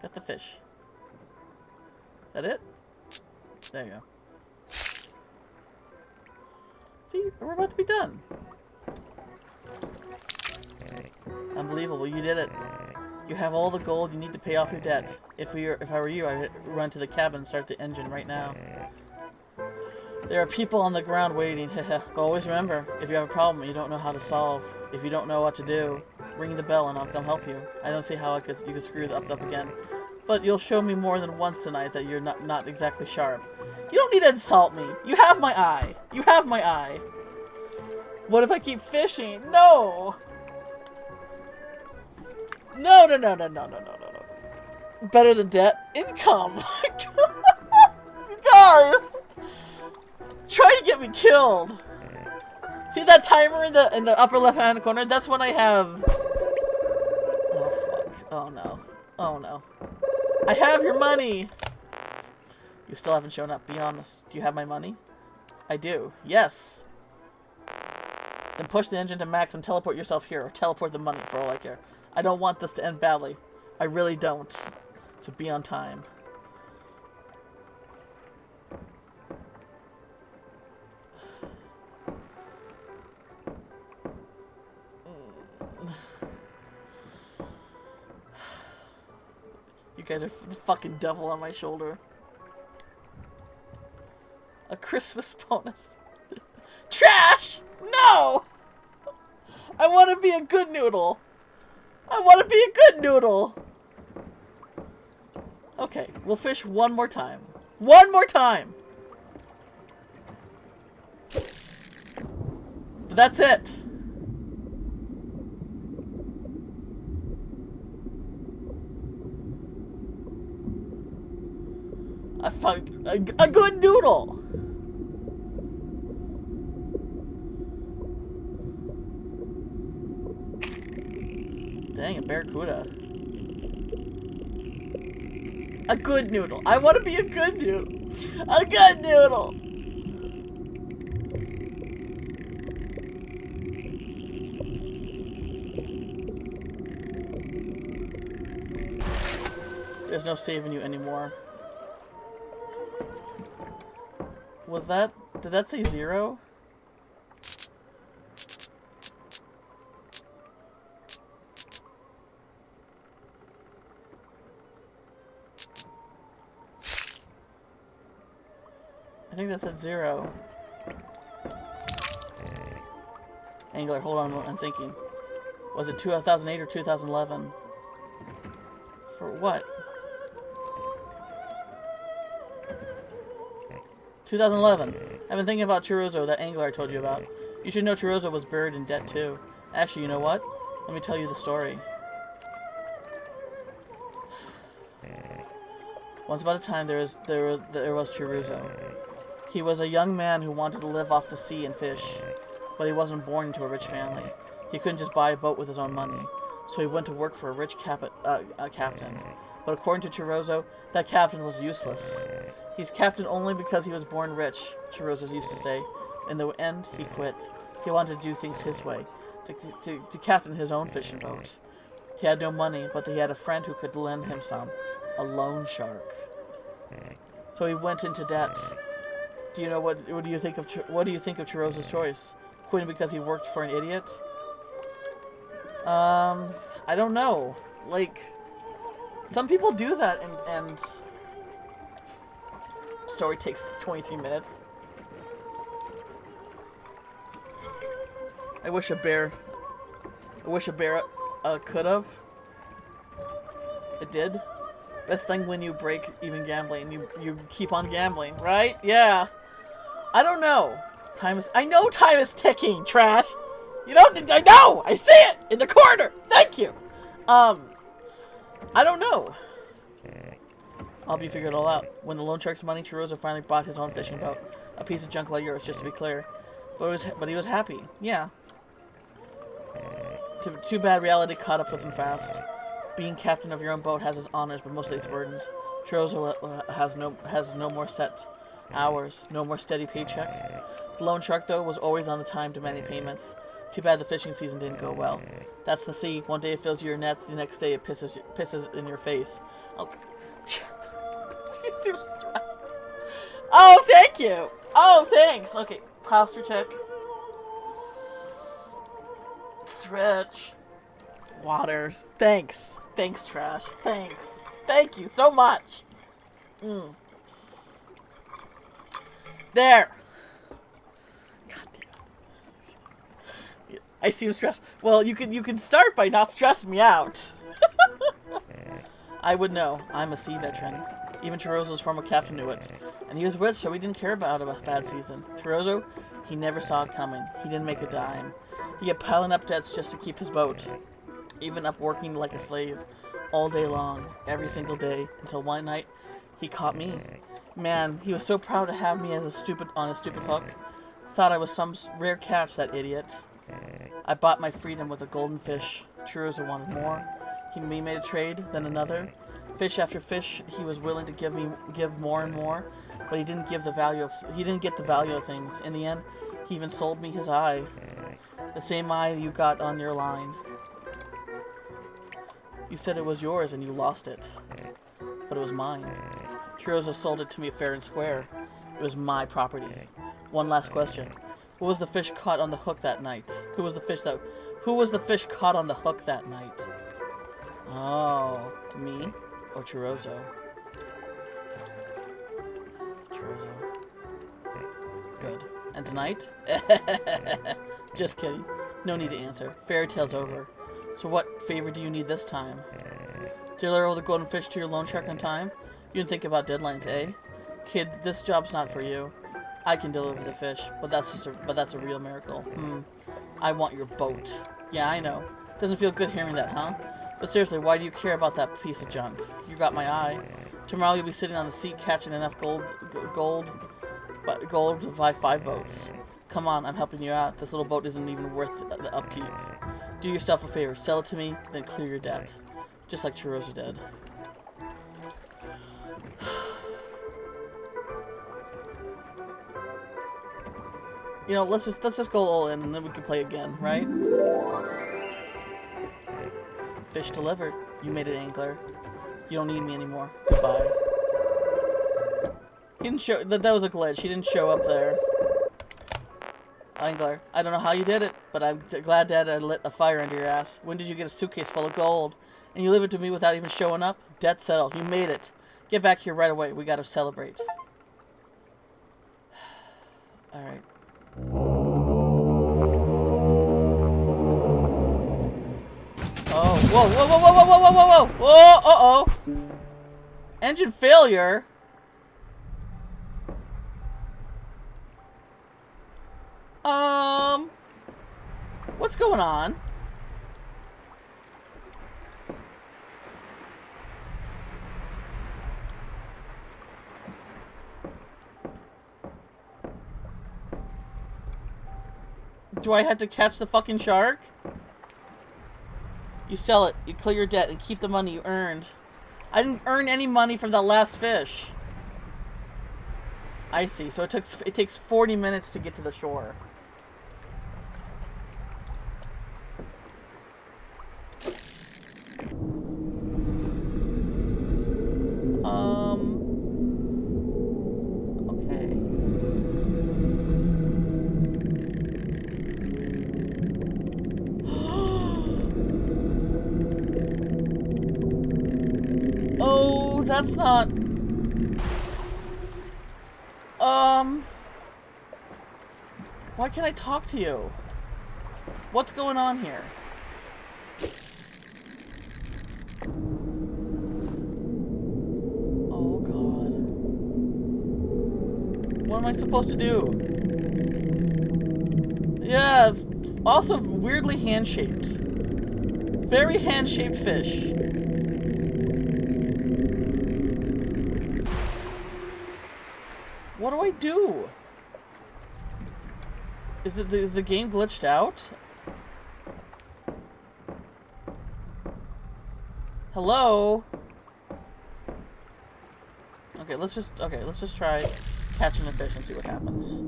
Got the fish. Is that it? There you go. See, we're about to be done. Unbelievable, you did it. You have all the gold you need to pay off your debt. If I were you, I'd run to the cabin and start the engine right now. There are people on the ground waiting. But always remember, if you have a problem you don't know how to solve, if you don't know what to do, ring the bell and I'll come help you. I don't see how you could screw it up again. But you'll show me more than once tonight that you're not exactly sharp. You don't need to insult me. You have my eye. You have my eye. What if I keep fishing? No! No. Better than debt. Income. Guys! Try to get me killed. See that timer in the upper left hand corner? That's when I have... Oh fuck. Oh no. Oh no. I have your money! You still haven't shown up, be honest. Do you have my money? I do. Yes! Then push the engine to max and teleport yourself here, or teleport the money for all I care. I don't want this to end badly. I really don't. So be on time. You guys are the fucking devil on my shoulder. A Christmas bonus. Trash! No! I want to be a good noodle. I want to be a good noodle. Okay, we'll fish one more time. One more time! But that's it. I found a good noodle. Dang, a barracuda. A good noodle. I want to be a good noodle. A good noodle. There's no saving you anymore. Was that... Did that say 0? I think that said 0. Angler, hold on, I'm thinking. Was it 2008 or 2011? For what? 2011. I've been thinking about Chirozzo, that angler I told you about. You should know Chirozzo was buried in debt too. Actually, you know what? Let me tell you the story. Once upon a time, there was Chirozzo. He was a young man who wanted to live off the sea and fish, but he wasn't born into a rich family. He couldn't just buy a boat with his own money, so he went to work for a rich captain. But according to Chirozzo, that captain was useless. He's captain only because he was born rich, Chirozzo used to say. In the end, he quit. He wanted to do things his way, to captain his own fishing boat. He had no money, but he had a friend who could lend him some, a loan shark. So he went into debt. Do you know what do you think of Chirozzo's choice? Quitting because he worked for an idiot? I don't know. Like, some people do that, and story takes 23 minutes. I wish a bear could have. It did. Best thing when you break even gambling, you keep on gambling, right? Yeah. I don't know. I know time is ticking, trash. You know, I know! I see it! In the corner! Thank you! I don't know. I'll be figured it all out. When the loan shark's money, Chirozzo finally bought his own fishing boat. A piece of junk like yours, just to be clear. But he was happy. Yeah. Too bad reality caught up with him fast. Being captain of your own boat has its honors, but mostly its burdens. Chirozzo has no more set hours, no more steady paycheck. The loan shark, though, was always on the time demanding payments. Too bad the fishing season didn't go well. That's the sea. One day it fills your nets, the next day it pisses in your face. Okay. You seem stressed. Oh, thank you! Oh, thanks! Okay, posture check. Rich. Water. Thanks. Thanks, Trash. Thanks. Thank you so much. There. God damn it. I seem stressed. Well, you can start by not stressing me out. I would know. I'm a sea veteran. Even Chirozzo's former captain knew it. And he was rich, so he didn't care about a bad season. Chirozzo, he never saw it coming. He didn't make a dime. He kept piling up debts just to keep his boat. Even up working like a slave. All day long. Every single day. Until one night, he caught me. Man, he was so proud to have me as on a stupid hook. Thought I was some rare catch, that idiot. I bought my freedom with a golden fish. Chirozzo wanted more. He made a trade, then another. Fish after fish, he was willing to give more and more, but he didn't get the value of things. In the end, he even sold me his eye. The same eye you got on your line. You said it was yours and you lost it. But it was mine. Chirozzo sold it to me fair and square. It was my property. One last question. What was the fish caught on the hook that night? Who was the fish caught on the hook that night? Oh, me or Chirozzo? Chirozzo. Good. And tonight? Just kidding. No need to answer. Fairy tale's over. So what favor do you need this time? Deliver the golden fish to your loan shark on time? You didn't think about deadlines, eh? Kid, this job's not for you. I can deliver the fish, but that's a real miracle. I want your boat. Yeah, I know. Doesn't feel good hearing that, huh? But seriously, why do you care about that piece of junk? You got my eye. Tomorrow you'll be sitting on the seat catching enough gold to buy 5 boats. Come on, I'm helping you out. This little boat isn't even worth the upkeep. Do yourself a favor. Sell it to me, then clear your debt. Just like Chirozzo did. You know, let's just go all in and then we can play again, right? Fish delivered. You made it, angler. You don't need me anymore. Goodbye. He didn't show. That was a glitch. He didn't show up there. Angler, I don't know how you did it, but I'm glad Dad lit a fire under your ass. When did you get a suitcase full of gold? And you leave it to me without even showing up? Debt settled. You made it. Get back here right away. We gotta celebrate. Alright. Oh, whoa, whoa, whoa, whoa, whoa, whoa, whoa, whoa, whoa, uh-oh. Engine failure? What's going on? Do I have to catch the fucking shark? You sell it, you clear your debt, and keep the money you earned. I didn't earn any money from that last fish. I see. So it takes 40 minutes to get to the shore. Okay. Oh, that's not... Why can't I talk to you? What's going on here? Oh, God. What am I supposed to do? Yeah, also weirdly hand-shaped. Very hand-shaped fish. What do I do? Is the game glitched out? Hello? Okay, let's just try catching a fish and see what happens.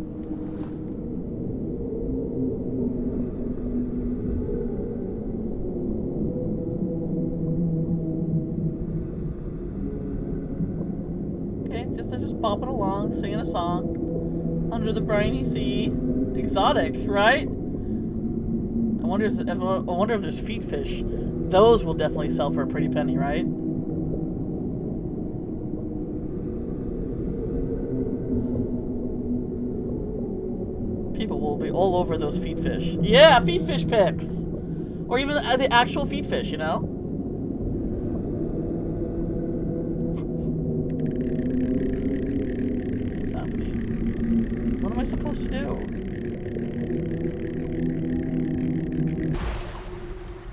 Okay, they're just bopping along, singing a song under the briny sea. Exotic, right? wonder if there's feet fish. Those will definitely sell for a pretty penny, right? People will be all over those feet fish. Yeah, feet fish pics. Or even the actual feet fish, you know? What's happening? What am I supposed to do?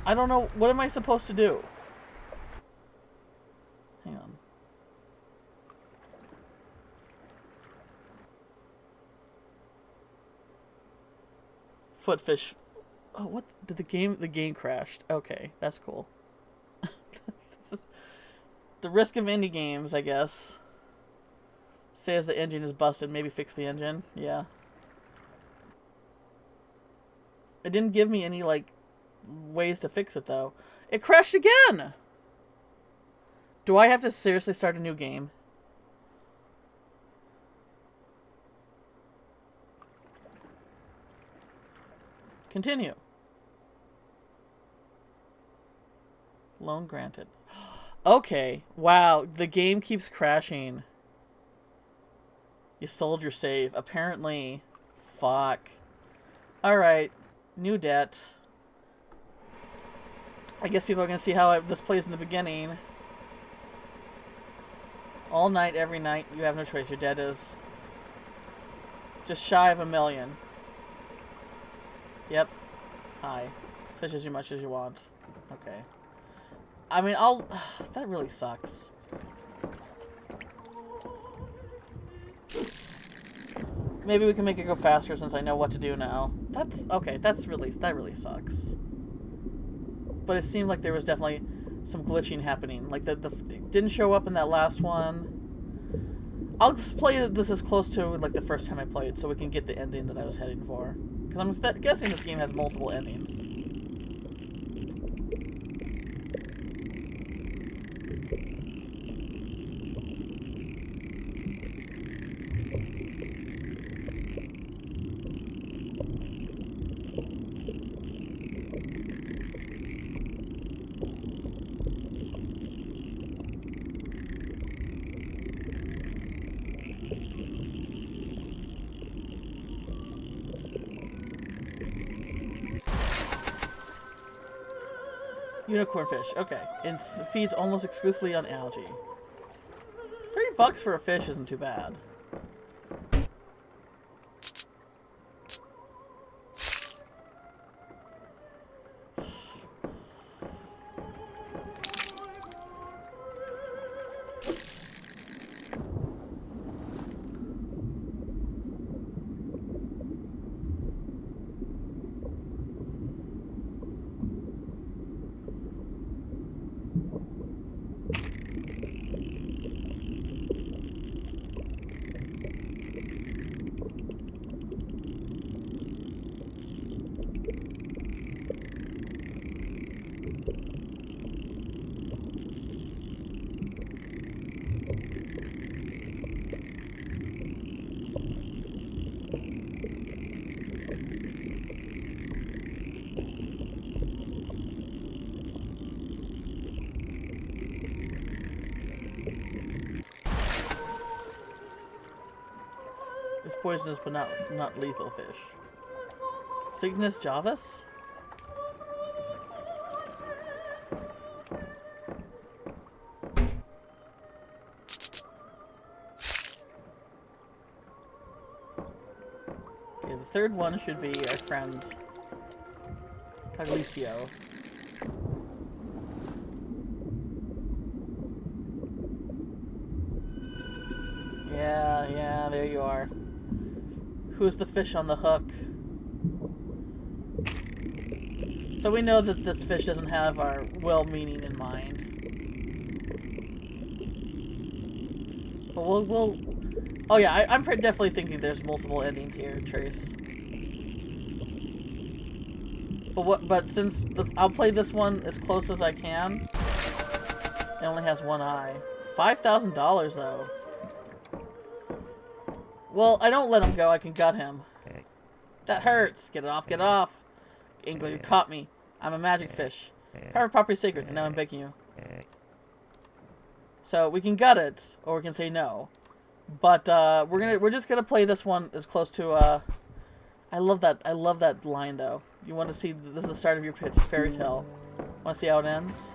I don't know. What am I supposed to do? Hang on. Footfish. Oh, what? Did the game crashed. Okay, that's cool. This is the risk of indie games, I guess. Says the engine is busted. Maybe fix the engine. Yeah. It didn't give me any, like, ways to fix it, though. It crashed again! Do I have to seriously start a new game? Continue. Loan granted. Okay. Wow. The game keeps crashing. You sold your save. Apparently. Fuck. Alright. New debt. I guess people are going to see how this plays in the beginning. All night, every night. You have no choice. Your debt is just shy of $1 million. Yep. Hi. Fish as much as you want. Okay. I mean, that really sucks. Maybe we can make it go faster since I know what to do now. That's okay. That really sucks. But it seemed like there was definitely some glitching happening. Like it didn't show up in that last one. I'll just play this as close to like the first time I played, so we can get the ending that I was heading for. Because I'm guessing this game has multiple endings. Unicorn fish. Okay. It feeds almost exclusively on algae. $30 for a fish isn't too bad. It's poisonous but not lethal fish. Cygnus Javas? Okay, the third one should be our friend Caglicio. Yeah, there you are. Who's the fish on the hook? So we know that this fish doesn't have our well-meaning in mind. But we'll... Oh yeah, I'm definitely thinking there's multiple endings here, Trace. But since I'll play this one as close as I can. It only has one eye. $5,000 though. Well, I don't let him go. I can gut him. That hurts. Get it off. Get it off. Angler, you caught me. I'm a magic fish. Power property sacred, and now I'm begging you. So we can gut it, or we can say no. But we're just gonna play this one as close to I love that line though. You want to see this is the start of your fairy tale. Want to see how it ends?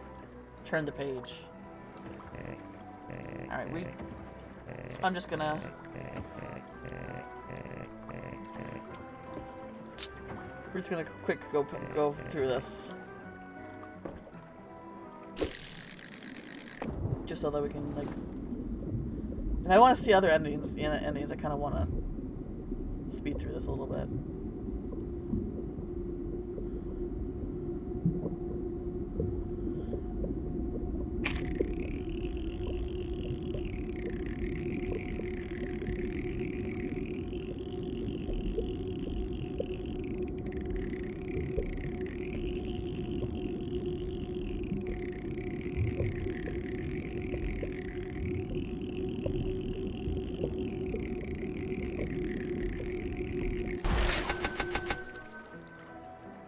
Turn the page. All right, I'm just gonna. We're just gonna quick go through this, just so that we can like. If I want to see other endings, I kind of want to speed through this a little bit.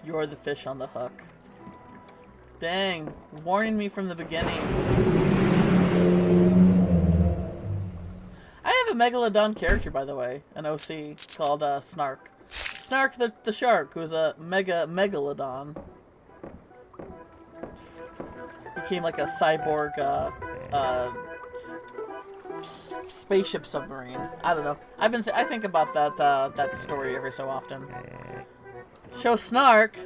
You're the fish on the hook. Dang, warning me from the beginning. I have a Megalodon character, by the way, an OC, called Snark. Snark the shark, who's a Megalodon. Became like a cyborg, spaceship submarine. I don't know. I think about that story every so often. Show Snark.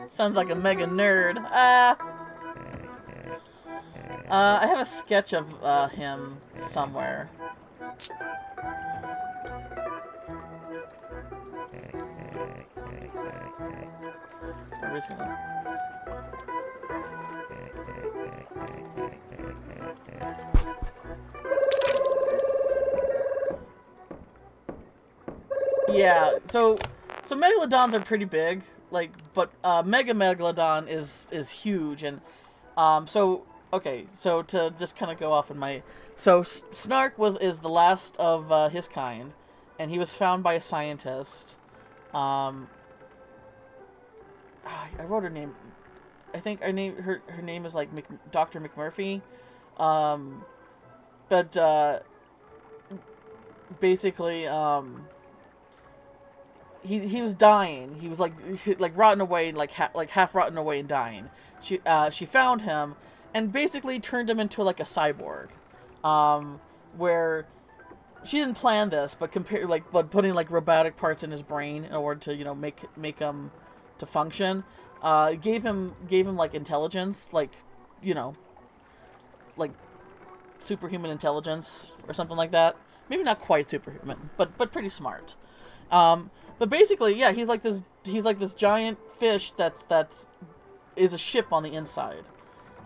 Sounds like a mega nerd. I have a sketch of him somewhere. I'm just gonna... Yeah, so Megalodons are pretty big, like, but Mega Megalodon is huge, and okay, so to just kind of go off in my, so Snark is the last of his kind, and he was found by a scientist. I wrote her name. I think her name is like Dr. McMurphy, but basically he was dying. He was like rotting away, like half rotten away and dying. She found him and basically turned him into like a cyborg, where she didn't plan this, but but putting like robotic parts in his brain in order to make him to function, gave him like intelligence, like like superhuman intelligence or something like that. Maybe not quite superhuman, but pretty smart. But basically, yeah, he's like this giant fish that's is a ship on the inside.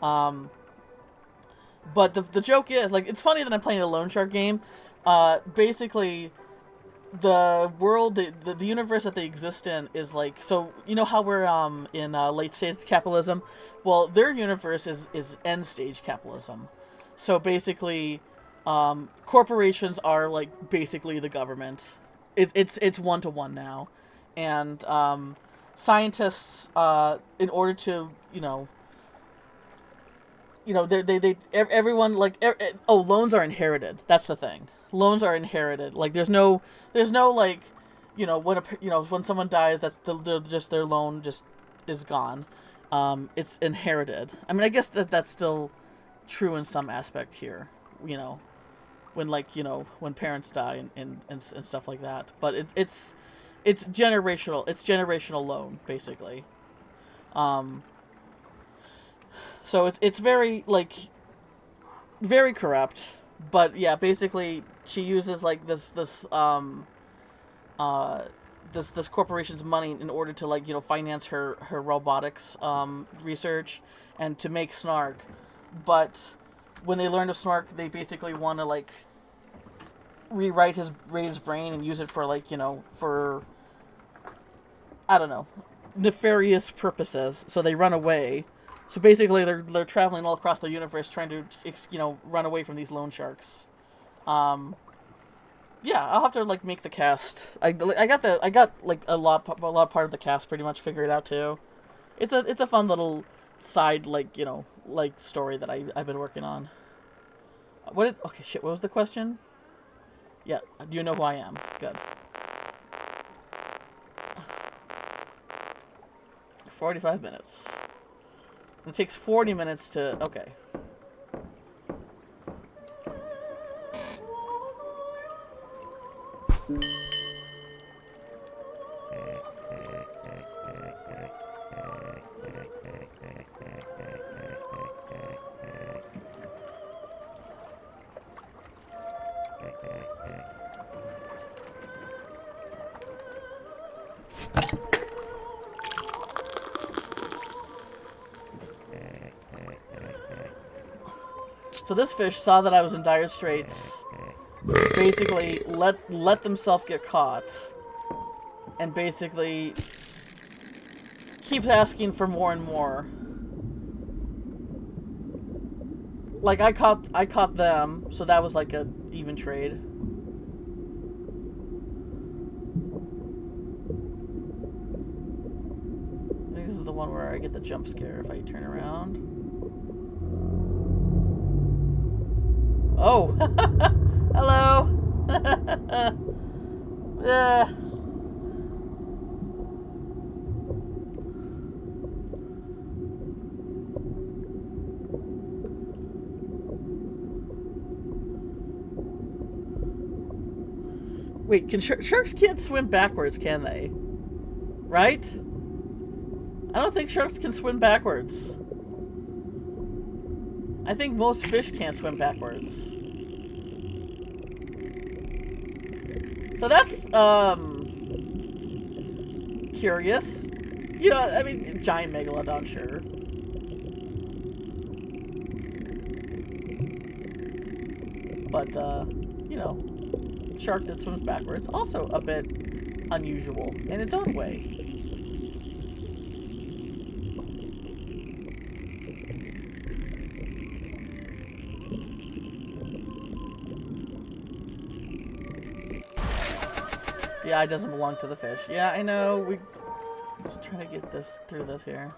But the joke is, like, it's funny that I'm playing a loan shark game. Basically, the world, the universe that they exist in is like, so you know how we're in late stage capitalism. Well, their universe is end stage capitalism. So basically, corporations are like basically the government. It's 1-to-1 now, and scientists, in order to everyone loans are inherited. That's the thing. Loans are inherited. Like there's no like when someone dies, that's their loan just is gone. It's inherited. I mean, I guess that's still true in some aspect here. When when parents die and stuff like that. But it's generational. It's generational loan basically. So it's very very corrupt. But yeah, basically she uses like this corporation's money in order to finance her robotics research and to make Snark. But when they learn of Snark, they basically want to rewrite his brain and use it for for I don't know, nefarious purposes. So they run away. So basically, they're traveling all across the universe trying to run away from these loan sharks. Yeah, I'll have to make the cast. I got a lot part of the cast pretty much figured out too. it's a fun little side, like, you know, like story that I've been working on. Okay, shit, what was the question? Yeah, do you know who I am? Good. 45 minutes. It takes 40 minutes to... Okay. So this fish saw that I was in dire straits, basically let themselves get caught, and basically keeps asking for more and more. Like, I caught them, so that was like a even trade. I think this is the one where I get the jump scare if I turn around. Oh! Hello! Wait, sharks can't swim backwards, can they? Right? I don't think sharks can swim backwards. I think most fish can't swim backwards. So that's, curious. You know, I mean, giant megalodon, sure. But, you know, shark that swims backwards, also a bit unusual in its own way. The eye doesn't belong to the fish. Yeah, I know. We just trying to get this through this here.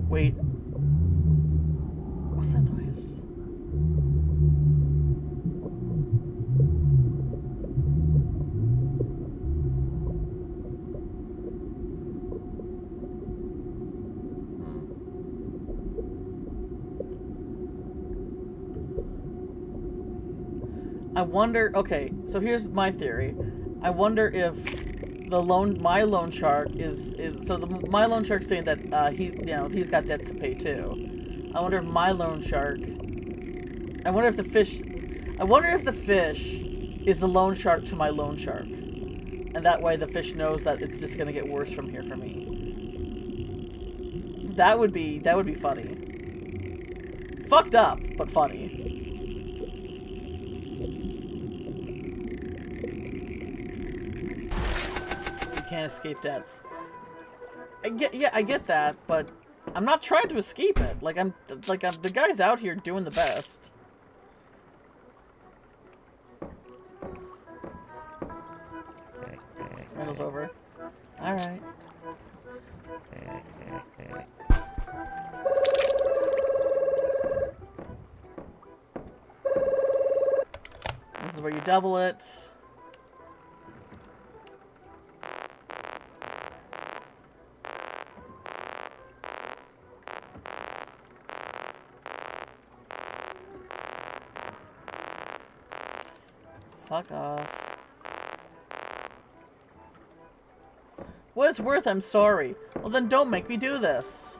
Wait. What's that noise? I wonder, okay, so here's my theory. I wonder if my loan shark is so my loan shark's saying that he's got debts to pay too. I wonder if my loan shark, I wonder if the fish is the loan shark to my loan shark. And that way the fish knows that it's just gonna get worse from here for me. That would be funny. Fucked up, but funny. Can't escape debts. I get that, but I'm not trying to escape it. I'm the guy's out here doing the best. Randall's over. All right. This is where you double it. Fuck off. What it's worth, I'm sorry. Well, then don't make me do this.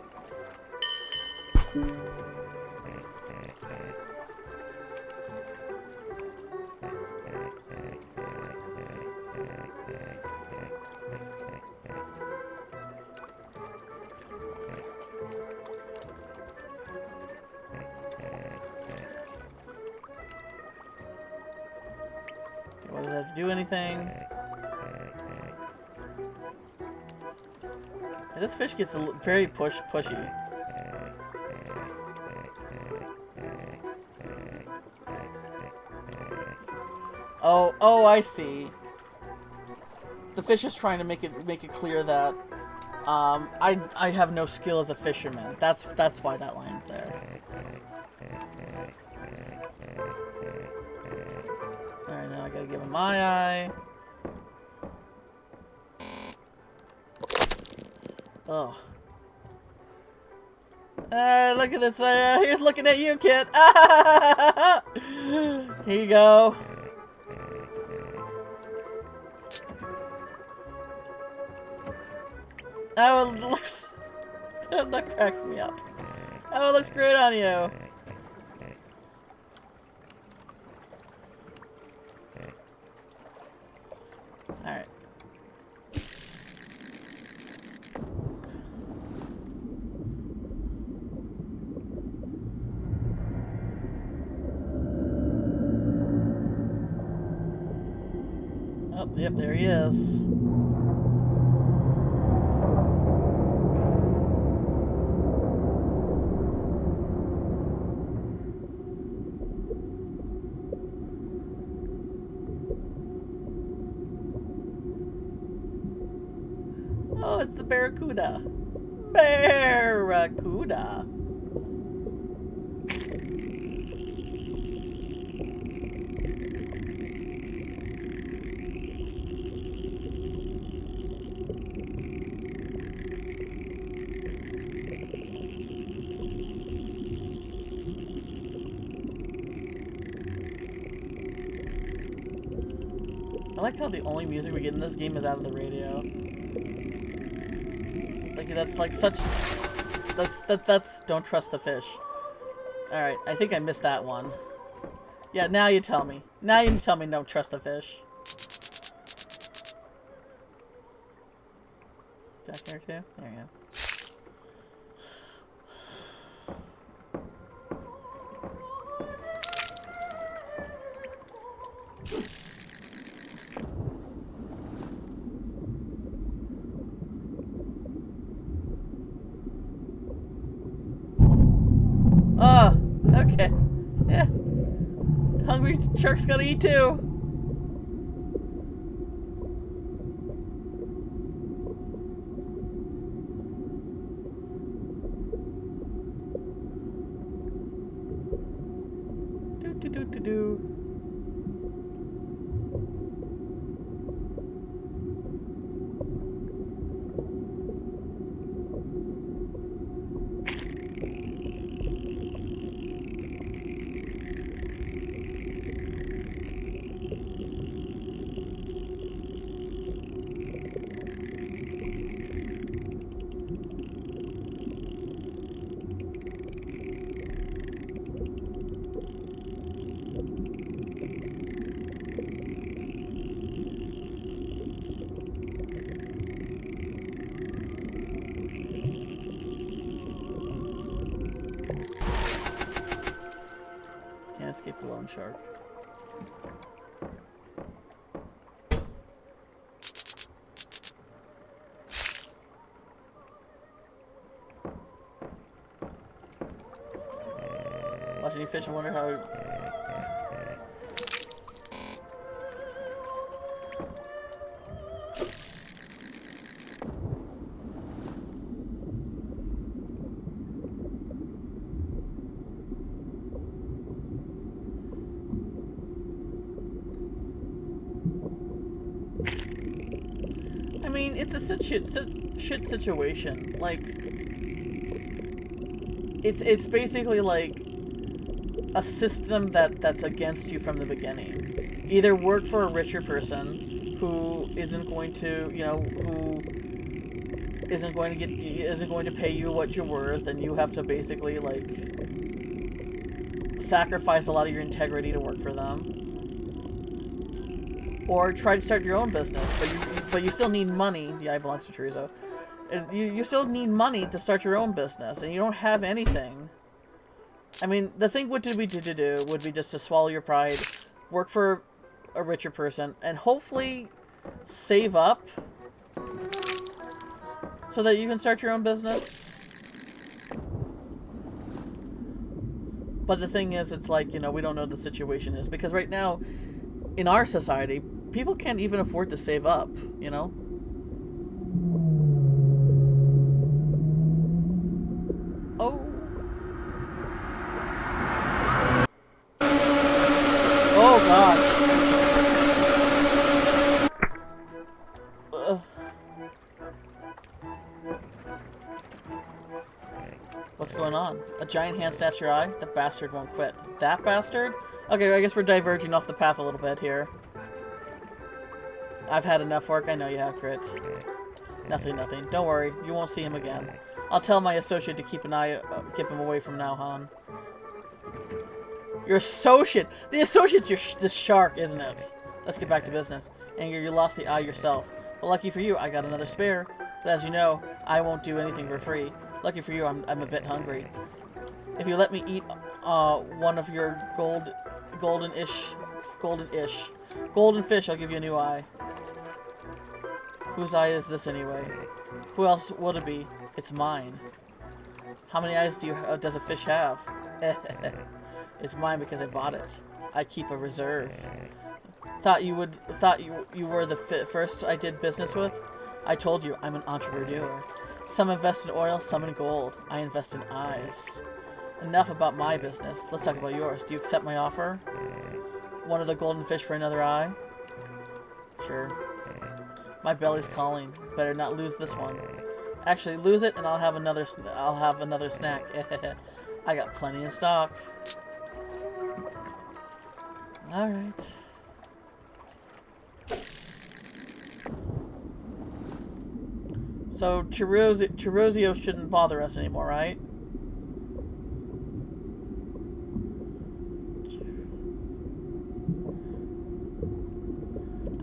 What is have to do anything. This fish gets very pushy. Oh, I see. The fish is trying to make it clear that I have no skill as a fisherman. That's why that line's there. Alright, now I gotta give him my eye. Oh. Look at this. Here's looking at you, kid. Here you go. Oh, it looks... that cracks me up. Oh, it looks great on you. Alright. Oh, yep, there he is. Oh, it's the Barracuda. Barracuda. I like how the only music we get in this game is out of the radio. Like, that's like such... That's don't trust the fish. Alright, I think I missed that one. Yeah, now you tell me. Now you tell me don't trust the fish. Back there too? There you go. Oh, okay. Yeah. Hungry shark's gotta eat too. Do. Can't escape the lone shark. Watch any fish and wonder how... I mean, it's a shit situation. Like, it's basically like a system that's against you from the beginning. Either work for a richer person who isn't going to, you know, who isn't going to pay you what you're worth, and you have to basically like sacrifice a lot of your integrity to work for them. Or try to start your own business, but you still need money. The eye belongs to Chorizo. You still need money to start your own business, and you don't have anything. I mean, the thing would be just to swallow your pride, work for a richer person and hopefully save up so that you can start your own business. But the thing is, it's like, you know, we don't know what the situation is. Because right now, in our society, people can't even afford to save up, you know? Oh. Oh, gosh. What's going on? A giant hand snatched your eye? The bastard won't quit. That bastard? Okay, I guess we're diverging off the path a little bit here. I've had enough work. I know you have, Crit. Nothing, nothing. Don't worry. You won't see him again. I'll tell my associate to keep an eye, keep him away from now on. Your associate? The associate's this shark, isn't it? Let's get back to business. And you lost the eye yourself. But lucky for you, I got another spare. But as you know, I won't do anything for free. Lucky for you, I'm a bit hungry. If you let me eat one of your golden fish, I'll give you a new eye. Whose eye is this anyway? Who else would it be? It's mine. How many eyes does a fish have? It's mine because I bought it. I keep a reserve. Thought you were the first I did business with? I told you, I'm an entrepreneur. Some invest in oil, some in gold. I invest in eyes. Enough about my business. Let's talk about yours. Do you accept my offer? One of the golden fish for another eye? Sure. My belly's calling. Better not lose this one. Actually, lose it and I'll have another snack. I got plenty in stock. All right. So Chirozio shouldn't bother us anymore, right?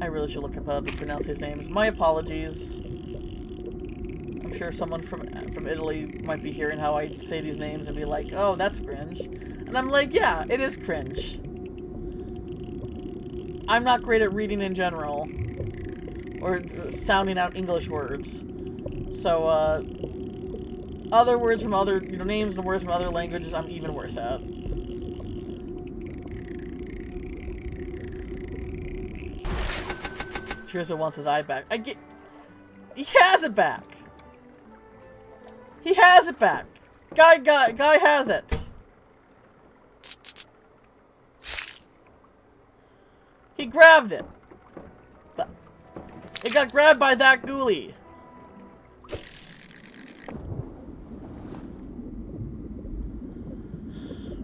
I really should look up how to pronounce his names. My apologies. I'm sure someone from Italy might be hearing how I say these names and be like, "Oh, that's cringe," and I'm like, "Yeah, it is cringe." I'm not great at reading in general or sounding out English words. So, other words from other, names and words from other languages, I'm even worse at. Chirizo wants his eye back. He has it back! He has it back! Guy has it! He grabbed it! It got grabbed by that ghoulie!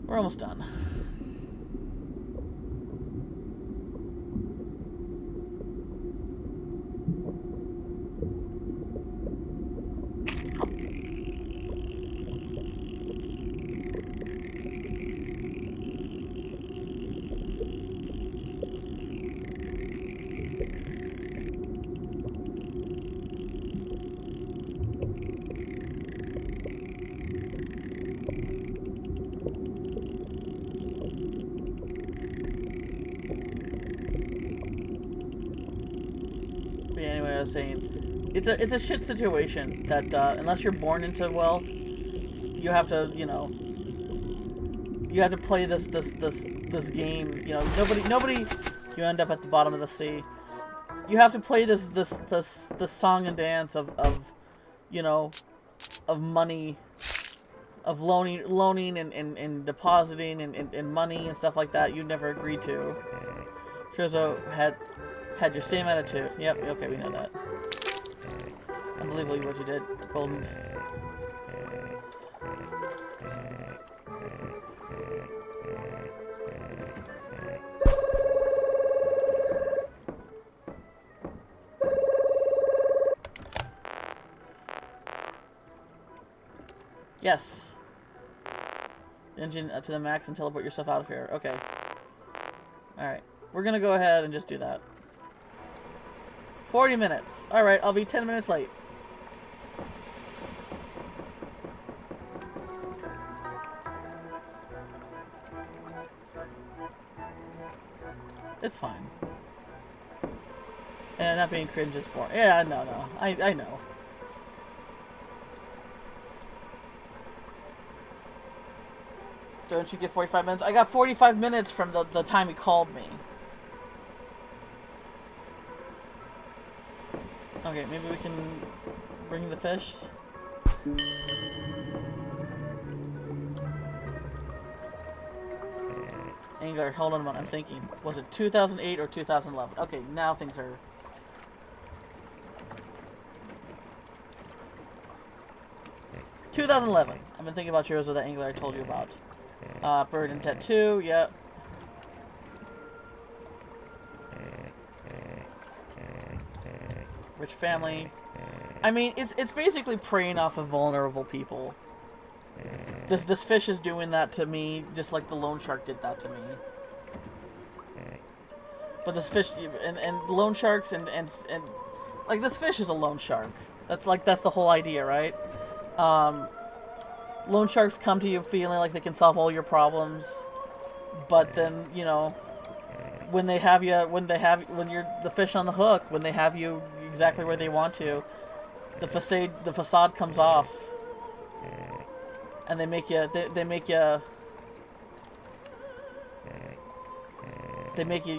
We're almost done. Anyway, I was saying, it's a shit situation that unless you're born into wealth, you have to, you have to play this game. Nobody. You end up at the bottom of the sea. You have to play this song and dance of money, of loaning and depositing and money and stuff like that you never agreed to. Chirizo had your same attitude. Yep, okay, we know that. Unbelievably what you did. Golden. Yes. Engine up to the max and teleport yourself out of here. Okay. Alright. We're gonna go ahead and just do that. 40 minutes. Alright, I'll be 10 minutes late. It's fine. And not being cringe is boring. Yeah, no. I know. Don't you get 45 minutes? I got 45 minutes from the time he called me. Okay, maybe we can bring the fish. Angler, hold on a moment, I'm thinking. Was it 2008 or 2011? Okay, now things are... ...2011. I've been thinking about Chirizo, the angler I told you about. Bird and Tattoo, yep. Rich family. I mean, it's basically preying off of vulnerable people. This fish is doing that to me, just like the loan shark did that to me. But this fish, and loan sharks, and like, this fish is a loan shark. That's the whole idea, right? Loan sharks come to you feeling like they can solve all your problems, but then, you know, when you're the fish on the hook, when they have you exactly where they want to, the facade comes off, and they make you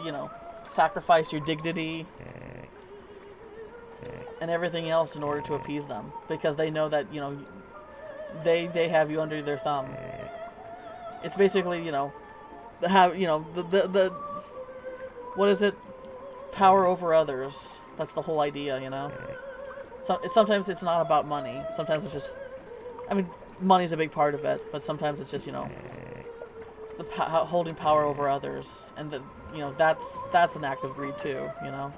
you know, sacrifice your dignity and everything else in order to appease them, because they know that, you know, they have you under their thumb. It's basically, you know, the what is it? Power over others. That's the whole idea, you know. Sometimes it's not about money. Sometimes it's just, I mean, money's a big part of it, but sometimes it's just, you know, holding power over others, and you know, that's an act of greed too, you know.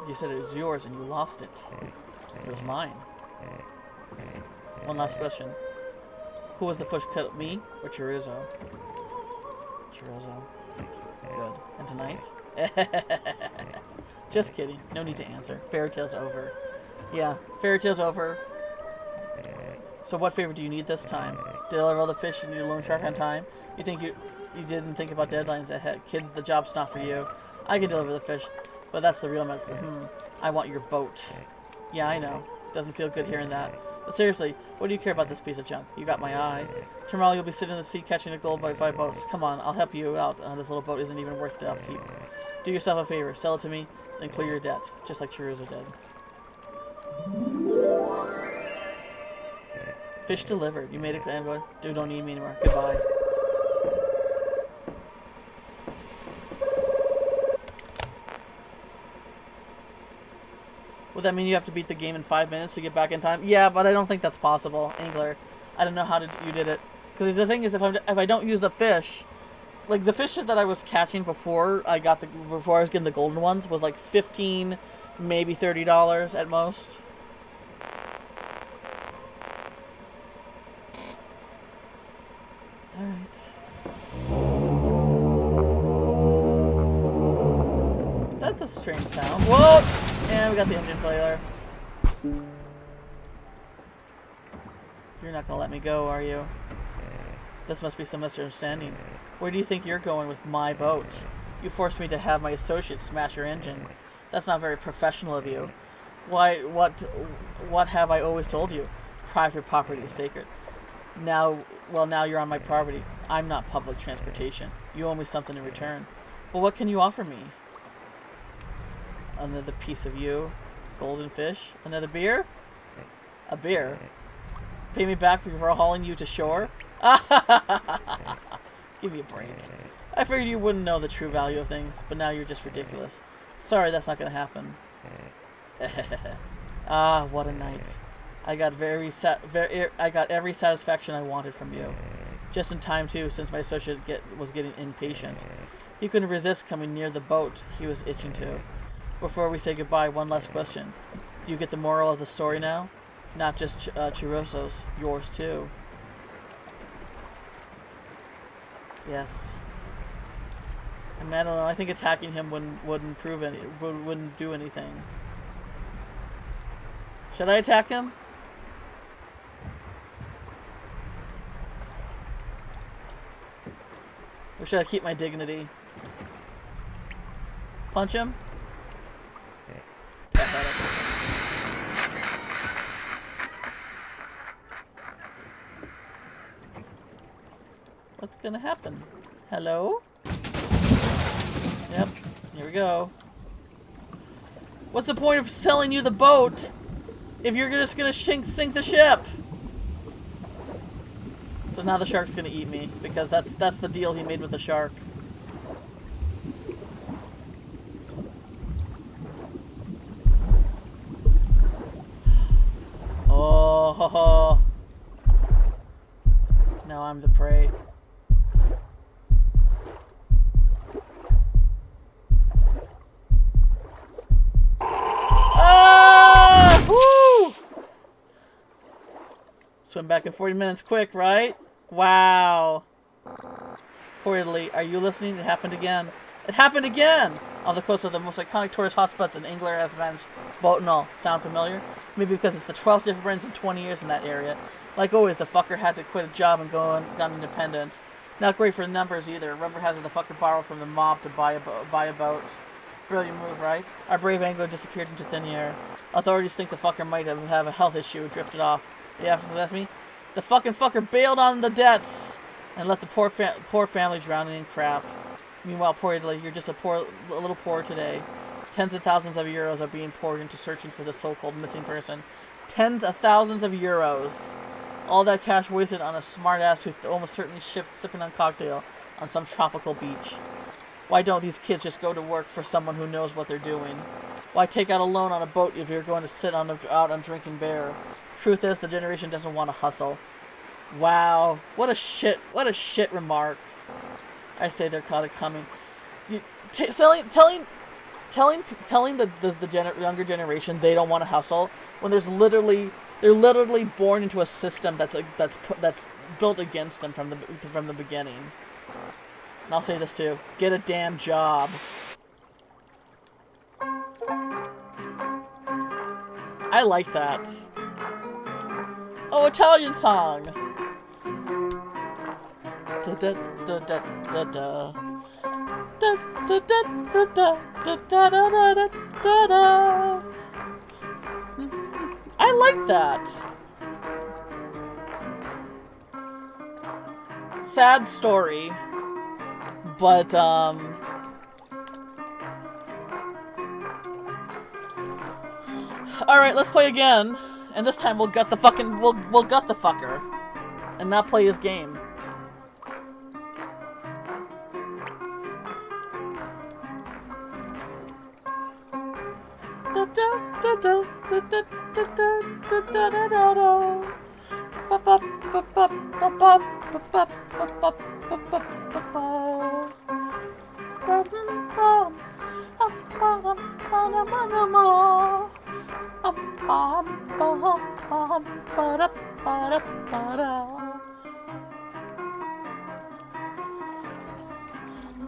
You said it was yours and you lost it. It was mine. One last question. Who was the fish cut, me or Chirizo? Chirizo. Good. And tonight? Just kidding. No need to answer. Fairy tale's over. Yeah, fairy tale's over. So what favor do you need this time? Deliver all the fish and your loan shark on time? You think you didn't think about deadlines ahead. Kids, the job's not for you. I can deliver the fish, but that's the real matter. I want your boat. Yeah, I know. Doesn't feel good hearing that. But seriously, what do you care about this piece of junk? You got my eye. Tomorrow you'll be sitting in the sea catching a gold by 5 boats. Come on, I'll help you out. This little boat isn't even worth the upkeep. Do yourself a favor. Sell it to me, then clear your debt. Just like Chirizo did. Fish delivered. You made it, Angler. Dude, don't need me anymore. Goodbye. Would that mean you have to beat the game in 5 minutes to get back in time? Yeah, but I don't think that's possible, Angler. I don't know how you did it. Because the thing is, if I don't use the fish, like the fishes that I was catching before I was getting the golden ones was like $15, maybe $30 at most. All right. That's a strange sound. Whoa! And we got the engine failure. You're not gonna let me go, are you? This must be some misunderstanding. Where do you think you're going with my boat? You forced me to have my associates smash your engine. That's not very professional of you. Why, what have I always told you? Private property is sacred. Now you're on my property. I'm not public transportation. You owe me something in return. Well, what can you offer me? Another piece of you. Golden fish. Another beer? A beer? Pay me back for hauling you to shore? Give me a break. I figured you wouldn't know the true value of things, but now you're just ridiculous. Sorry, that's not gonna happen. Ah, what a night. I got every satisfaction I wanted from you. Just in time too, since my associate was getting impatient. He couldn't resist coming near the boat he was itching to. Before we say goodbye, one last question. Do you get the moral of the story now? Not just Chirizo's, yours too. Yes. I mean, I don't know. I think attacking him wouldn't do anything. Should I attack him? Or should I keep my dignity? Punch him? Pathetic. What's gonna happen? Hello? Yep, here we go. What's the point of selling you the boat if you're just gonna sink the ship? So now the shark's gonna eat me because that's the deal he made with the shark. Oh, ho, ho. Now I'm the prey. Ah! Woo! Swim back in 40 minutes quick, right? Wow. Poor Italy, are you listening? It happened again. It happened again! On the coast of the most iconic tourist hotspots in England has vanished. Boat and all. Sound familiar? Maybe because it's the 12th difference in 20 years in that area. Like always, the fucker had to quit a job and gone independent. Not great for the numbers either. Rumor has it the fucker borrowed from the mob to buy a boat. Brilliant move, right? Our brave angler disappeared into thin air. Authorities think the fucker might have a health issue and drifted off. Yeah, that's me. The fucker bailed on the debts and let the poor family drowning in crap. Meanwhile, poor Italy, you're just a little poor today. Tens of thousands of euros are being poured into searching for the so-called missing person. Tens of thousands of euros. All that cash wasted on a smartass who almost certainly sipping on cocktail on some tropical beach. Why don't these kids just go to work for someone who knows what they're doing? Why take out a loan on a boat if you're going to sit out on drinking beer? Truth is, the generation doesn't want to hustle. Wow, what a shit remark. I say they're caught it coming. Telling the younger generation they don't want to hustle when they're literally born into a system that's built against them from the beginning. And I'll say this too: get a damn job. I like that. Oh, Italian song. Da da da da da da. Da da da da da da da da da da. I like that. Sad story, but all right, let's play again, and this time we'll gut the fucker, and not play his game.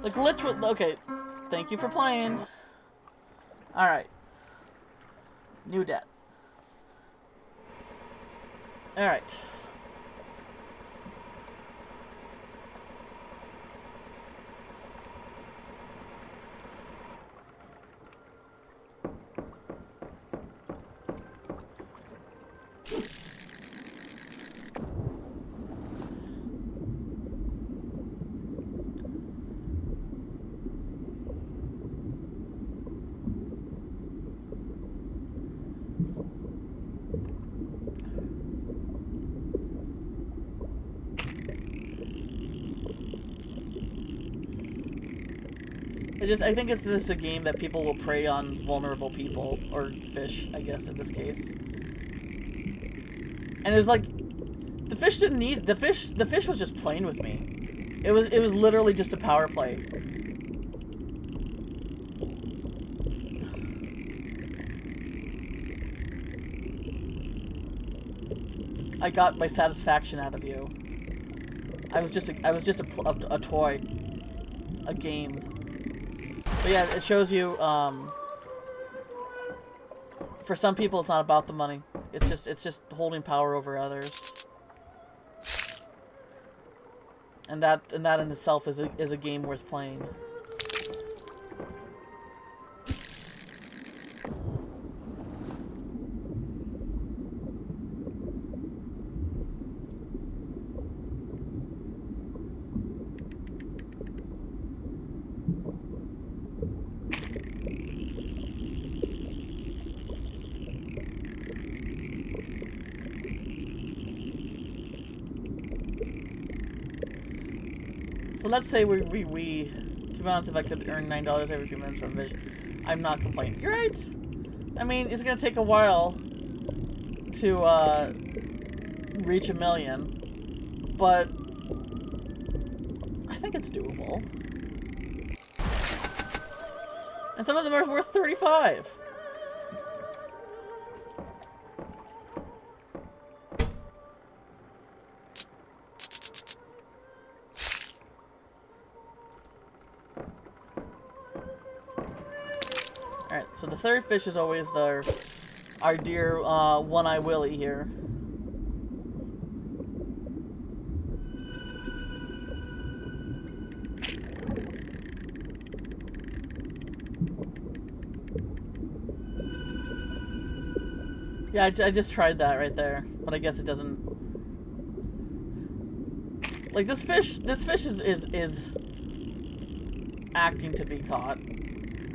The glitch with... Okay, thank you for playing. Alright. New debt. Alright. I think it's just a game that people will prey on vulnerable people, or fish, I guess, in this case. And it was like, the fish didn't need, the fish was just playing with me. It was literally just a power play. I got my satisfaction out of you. I was just a toy. A game. But yeah, it shows you, For some people, it's not about the money. It's just holding power over others. And that in itself is a game worth playing. So let's say to be honest, if I could earn $9 every few minutes from Vision, I'm not complaining. You're right. I mean, it's gonna take a while to reach 1 million, but I think it's doable. And some of them are worth 35. Alright, so the third fish is always our dear One-Eye Willie here. Yeah, I just tried that right there, but I guess it doesn't. Like this fish is acting to be caught.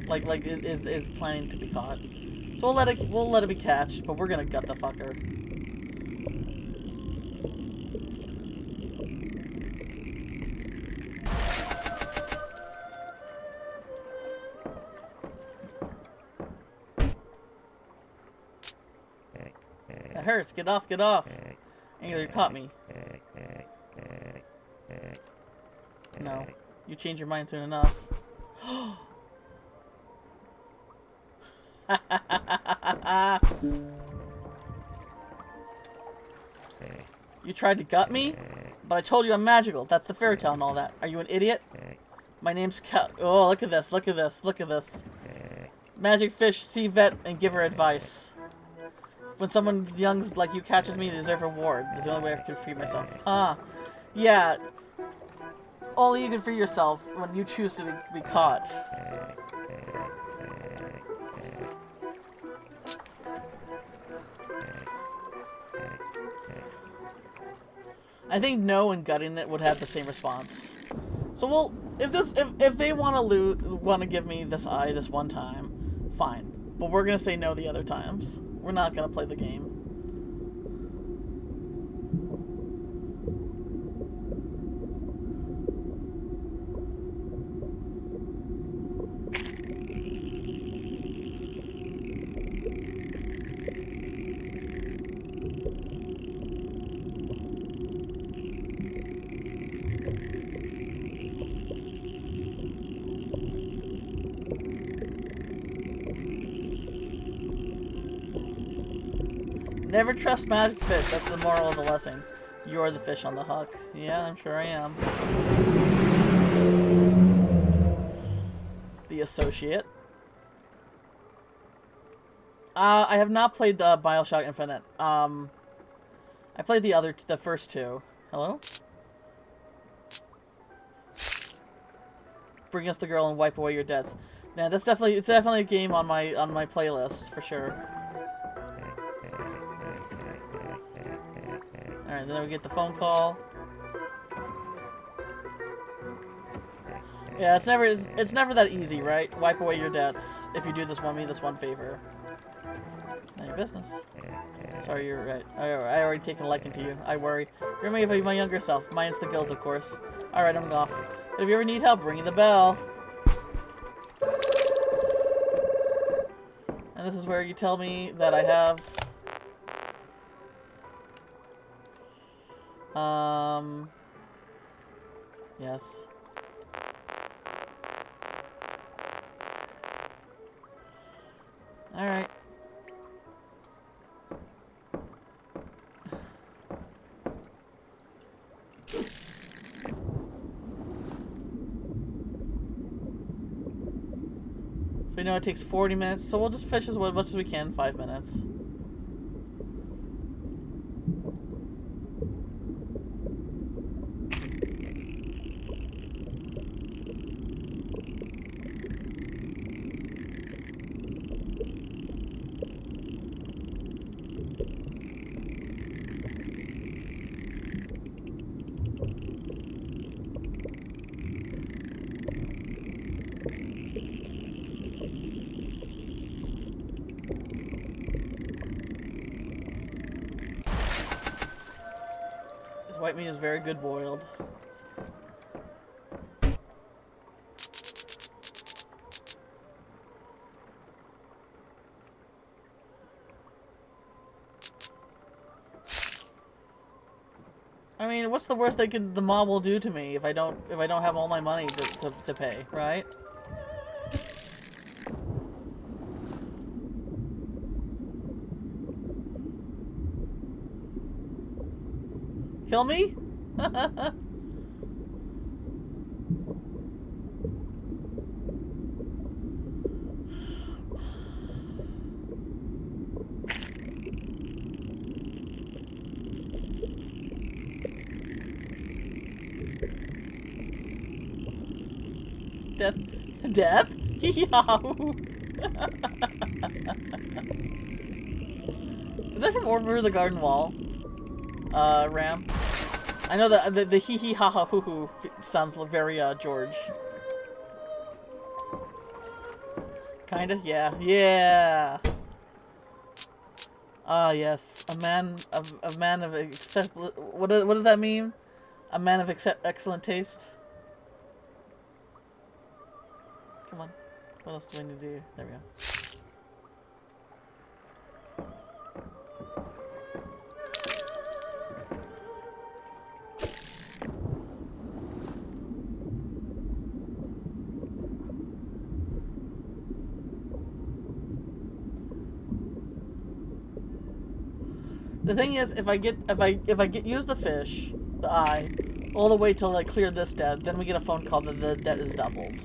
Like it is planning to be caught. So we'll let it be catched, but we're gonna gut the fucker. That hurts. Get off, get off. Either you caught me. No. You change your mind soon enough. You tried to gut me? But I told you I'm magical. That's the fairy tale and all that. Are you an idiot? My name's Cal. Oh, look at this. Look at this. Look at this. Magic fish, see vet, and give her advice. When someone young like you catches me, they deserve a reward. It's the only way I can free myself. Yeah. Only you can free yourself when you choose to be caught. I think no and gutting it would have the same response. So we'll if they want to give me this eye this one time, fine. But we're gonna say no the other times. We're not gonna play the game. Never trust magic fish. That's the moral of the lesson. You're the fish on the hook. Yeah, I'm sure I am. The associate. I have not played the BioShock Infinite. I played the first two. Hello? Bring us the girl and wipe away your debts. Yeah, it's definitely a game on my playlist for sure. Alright, then we get the phone call. Yeah, it's never that easy, right? Wipe away your debts if you do this one favor. None of your business. Sorry, you're right. I already taken a liking to you. I worry. You're my younger self. Minus the gills, of course. Alright, I'm off. But if you ever need help, ring the bell. And this is where you tell me that I have... Yes. Alright. So we know it takes 40 minutes, so we'll just fish as much as we can in 5 minutes. White meat is very good boiled. I mean, what's the worst the mob will do to me if I don't have all my money to pay, right? Kill me? Death? Death? Yahoo! Is that from Over the Garden Wall? Ram? I know the hee hee ha ha hoo hoo sounds very, George. Kinda? Yeah. Yeah! Ah, yes. A man of what does that mean? A man of excellent taste? Come on. What else do we need to do? There we go. The thing is, if I use the fish, the eye, all the way till I clear this debt, then we get a phone call that the debt is doubled.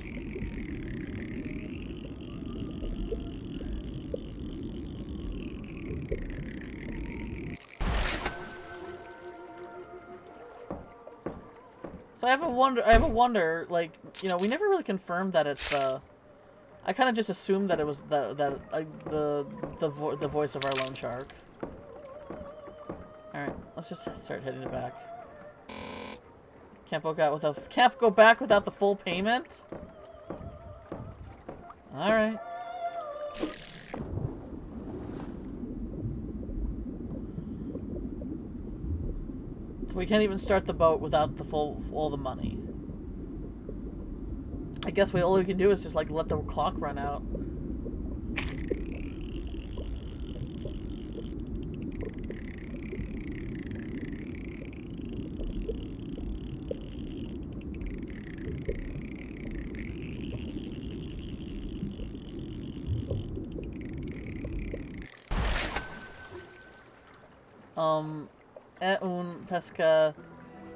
So I have a wonder, like, you know, we never really confirmed that it's I kind of just assumed that it was the voice of our loan shark. All right, let's just start heading it back. Can't go back without the full payment. All right. So we can't even start the boat without all the money. I guess all we can do is just like let the clock run out. E un pesca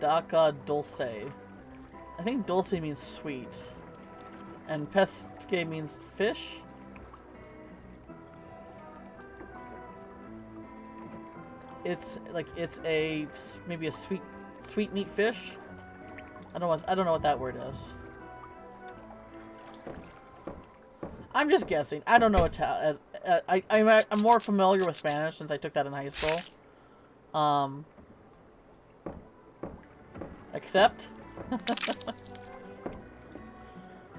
d'acqua dulce. I think dulce means sweet. And pesque means fish? It's maybe a sweet meat fish? I don't know what that word is. I'm just guessing. I don't know Italian. I'm more familiar with Spanish since I took that in high school. Except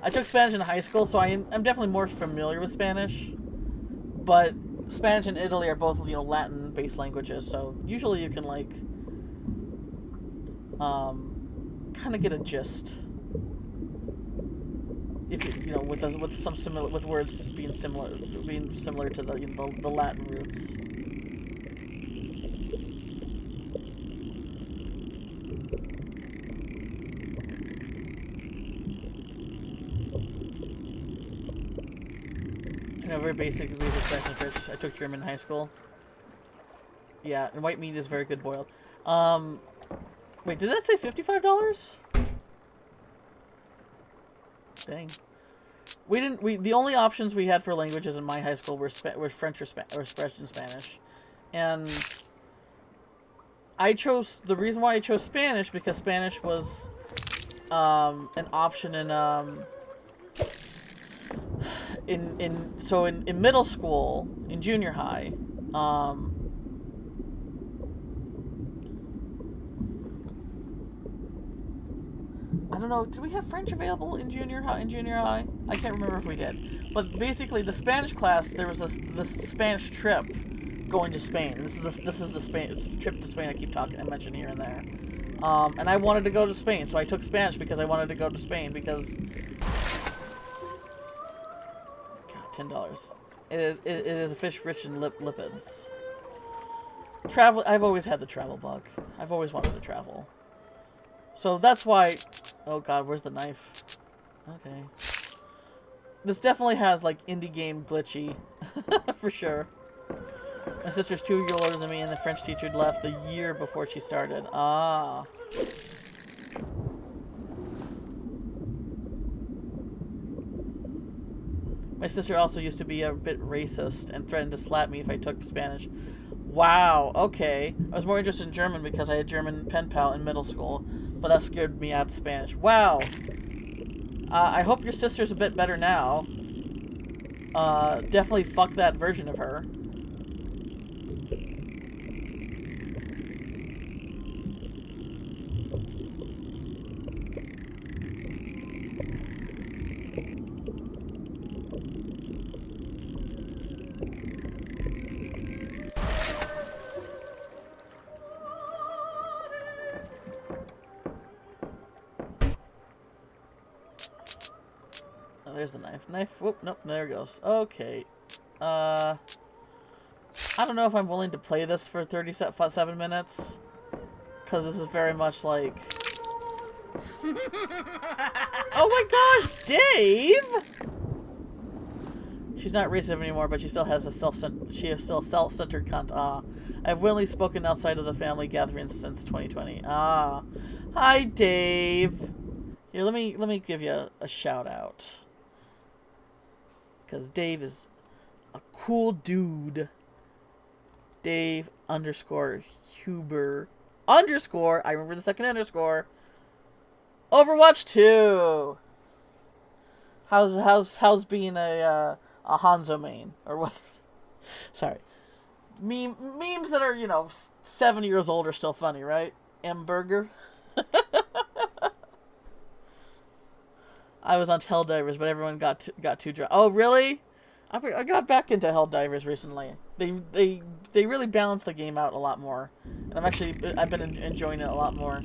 I took Spanish in high school, so I'm definitely more familiar with Spanish. But Spanish and Italy are both, you know, Latin-based languages, so usually you can like kind of get a gist if you know with words being similar to the, you know, the Latin roots. You know, very basic Spanish fish. I took German in high school. Yeah, and white meat is very good boiled. Wait, did that say $55? Dang. We didn't. The only options we had for languages in my high school were French or French and Spanish, and I chose the reason why I chose Spanish because Spanish was an option in middle school, in junior high. I don't know. Did we have French available in junior high? I can't remember if we did. But basically, the Spanish class, there was this Spanish trip going to Spain. This is the trip to Spain I mention here and there. And I wanted to go to Spain, so I took Spanish because I wanted to go to Spain because. God, $10. It is a fish rich in lipids. Travel. I've always had the travel bug. I've always wanted to travel. So that's why... Oh god, where's the knife? Okay. This definitely has, like, indie game glitchy. For sure. My sister's 2 years older than me, and the French teacher left the year before she started. Ah. My sister also used to be a bit racist and threatened to slap me if I took Spanish. Wow, okay. I was more interested in German because I had German pen pal in middle school, but that scared me out of Spanish. Wow. I hope your sister's a bit better now. Definitely fuck that version of her. There's the knife. Whoop, nope, there it goes. Okay. I don't know if I'm willing to play this for 37 minutes. Because this is very much like... Oh my gosh, Dave! She's not racist anymore, but she still has a self-centered cunt. I've willingly spoken outside of the family gatherings since 2020. Hi, Dave. Here, let me give you a shout out. Because Dave is a cool dude. Dave _ Huber _ I remember the second underscore. Overwatch 2. How's being a Hanzo main or whatever? Sorry. Memes that are 7 years old are still funny, right? M Burger. I was on Helldivers, but everyone got too dry. Oh, really? I got back into Helldivers recently. They really balanced the game out a lot more, and I've been enjoying it a lot more.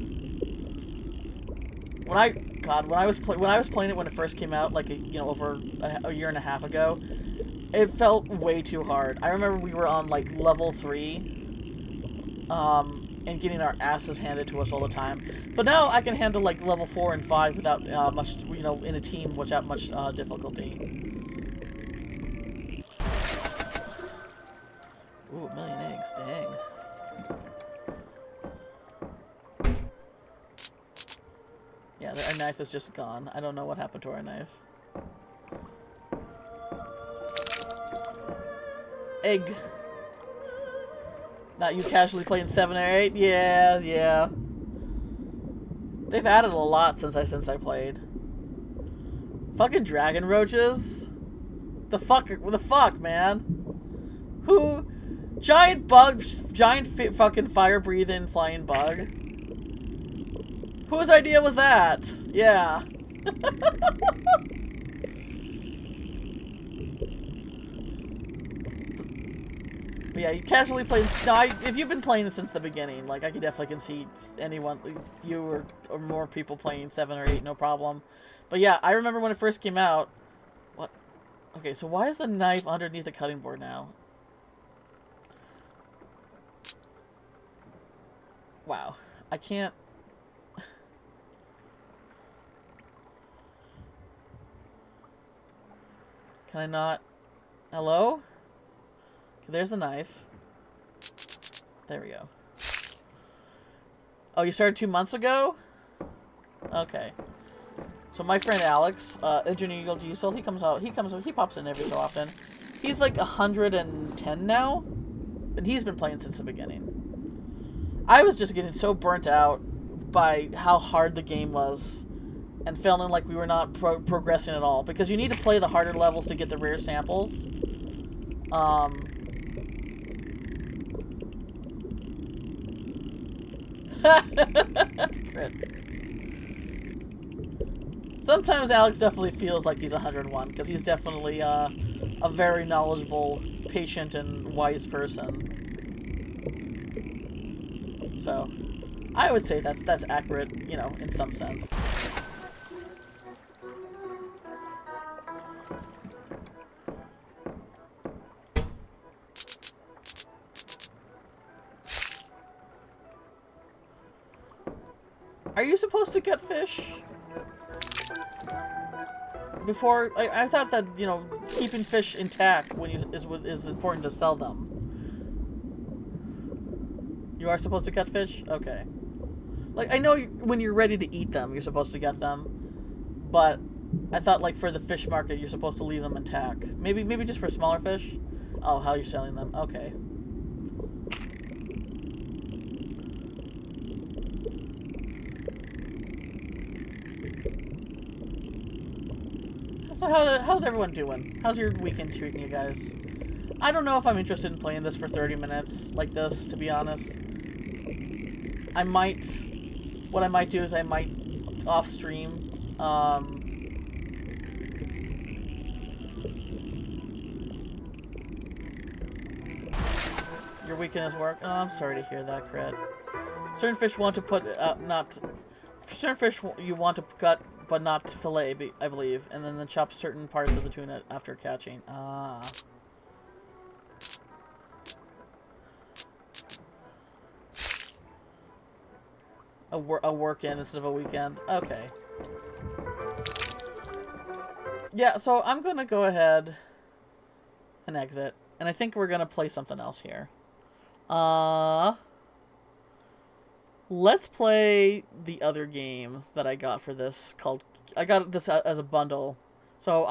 When I was playing it when it first came out, like over a year and a half ago, it felt way too hard. I remember we were on like level 3, and getting our asses handed to us all the time. But now I can handle like level 4 and 5 without much, in a team without much difficulty. Ooh, 1,000,000 eggs, dang. Yeah, our knife is just gone. I don't know what happened to our knife. Egg. Not you casually playing 7 or 8? Yeah. They've added a lot since I played. Fucking dragon roaches? The fuck, man? Who? Giant fucking fire-breathing flying bug? Whose idea was that? Yeah. But yeah, you casually play... No, if you've been playing since the beginning, like, I could definitely see anyone, you or more people playing 7 or 8, no problem. But yeah, I remember when it first came out... What? Okay, so why is the knife underneath the cutting board now? Wow. I can't... Can I not... Hello? Okay, there's the knife. There we go. Oh, you started 2 months ago? Okay. So my friend Alex, Engineer Eagle Diesel, he pops in every so often. He's like 110 now, and he's been playing since the beginning. I was just getting so burnt out by how hard the game was, and feeling like we were not progressing at all, because you need to play the harder levels to get the rare samples. Crit. Sometimes Alex definitely feels like he's 101, because he's definitely a very knowledgeable, patient, and wise person. So, I would say that's accurate, you know, in some sense. Are you supposed to get fish? Before, I thought that, you know, keeping fish intact when is important to sell them. You are supposed to get fish? Okay. Like, I know when you're ready to eat them, you're supposed to get them. But I thought, like, for the fish market, you're supposed to leave them intact. Maybe just for smaller fish? Oh, how are you selling them? Okay. So how's everyone doing? How's your weekend treating you guys? I don't know if I'm interested in playing this for 30 minutes like this, to be honest. What I might do is I might off stream, your weekend is work? Oh, I'm sorry to hear that, Crit. Certain fish want to put, certain fish you want to gut, but not fillet, I believe, and then chop certain parts of the tuna after catching. Ah. A work-in instead of a weekend. Okay. Yeah, so I'm going to go ahead and exit. And I think we're going to play something else here. Let's play the other game that I got for this called... I got this as a bundle. So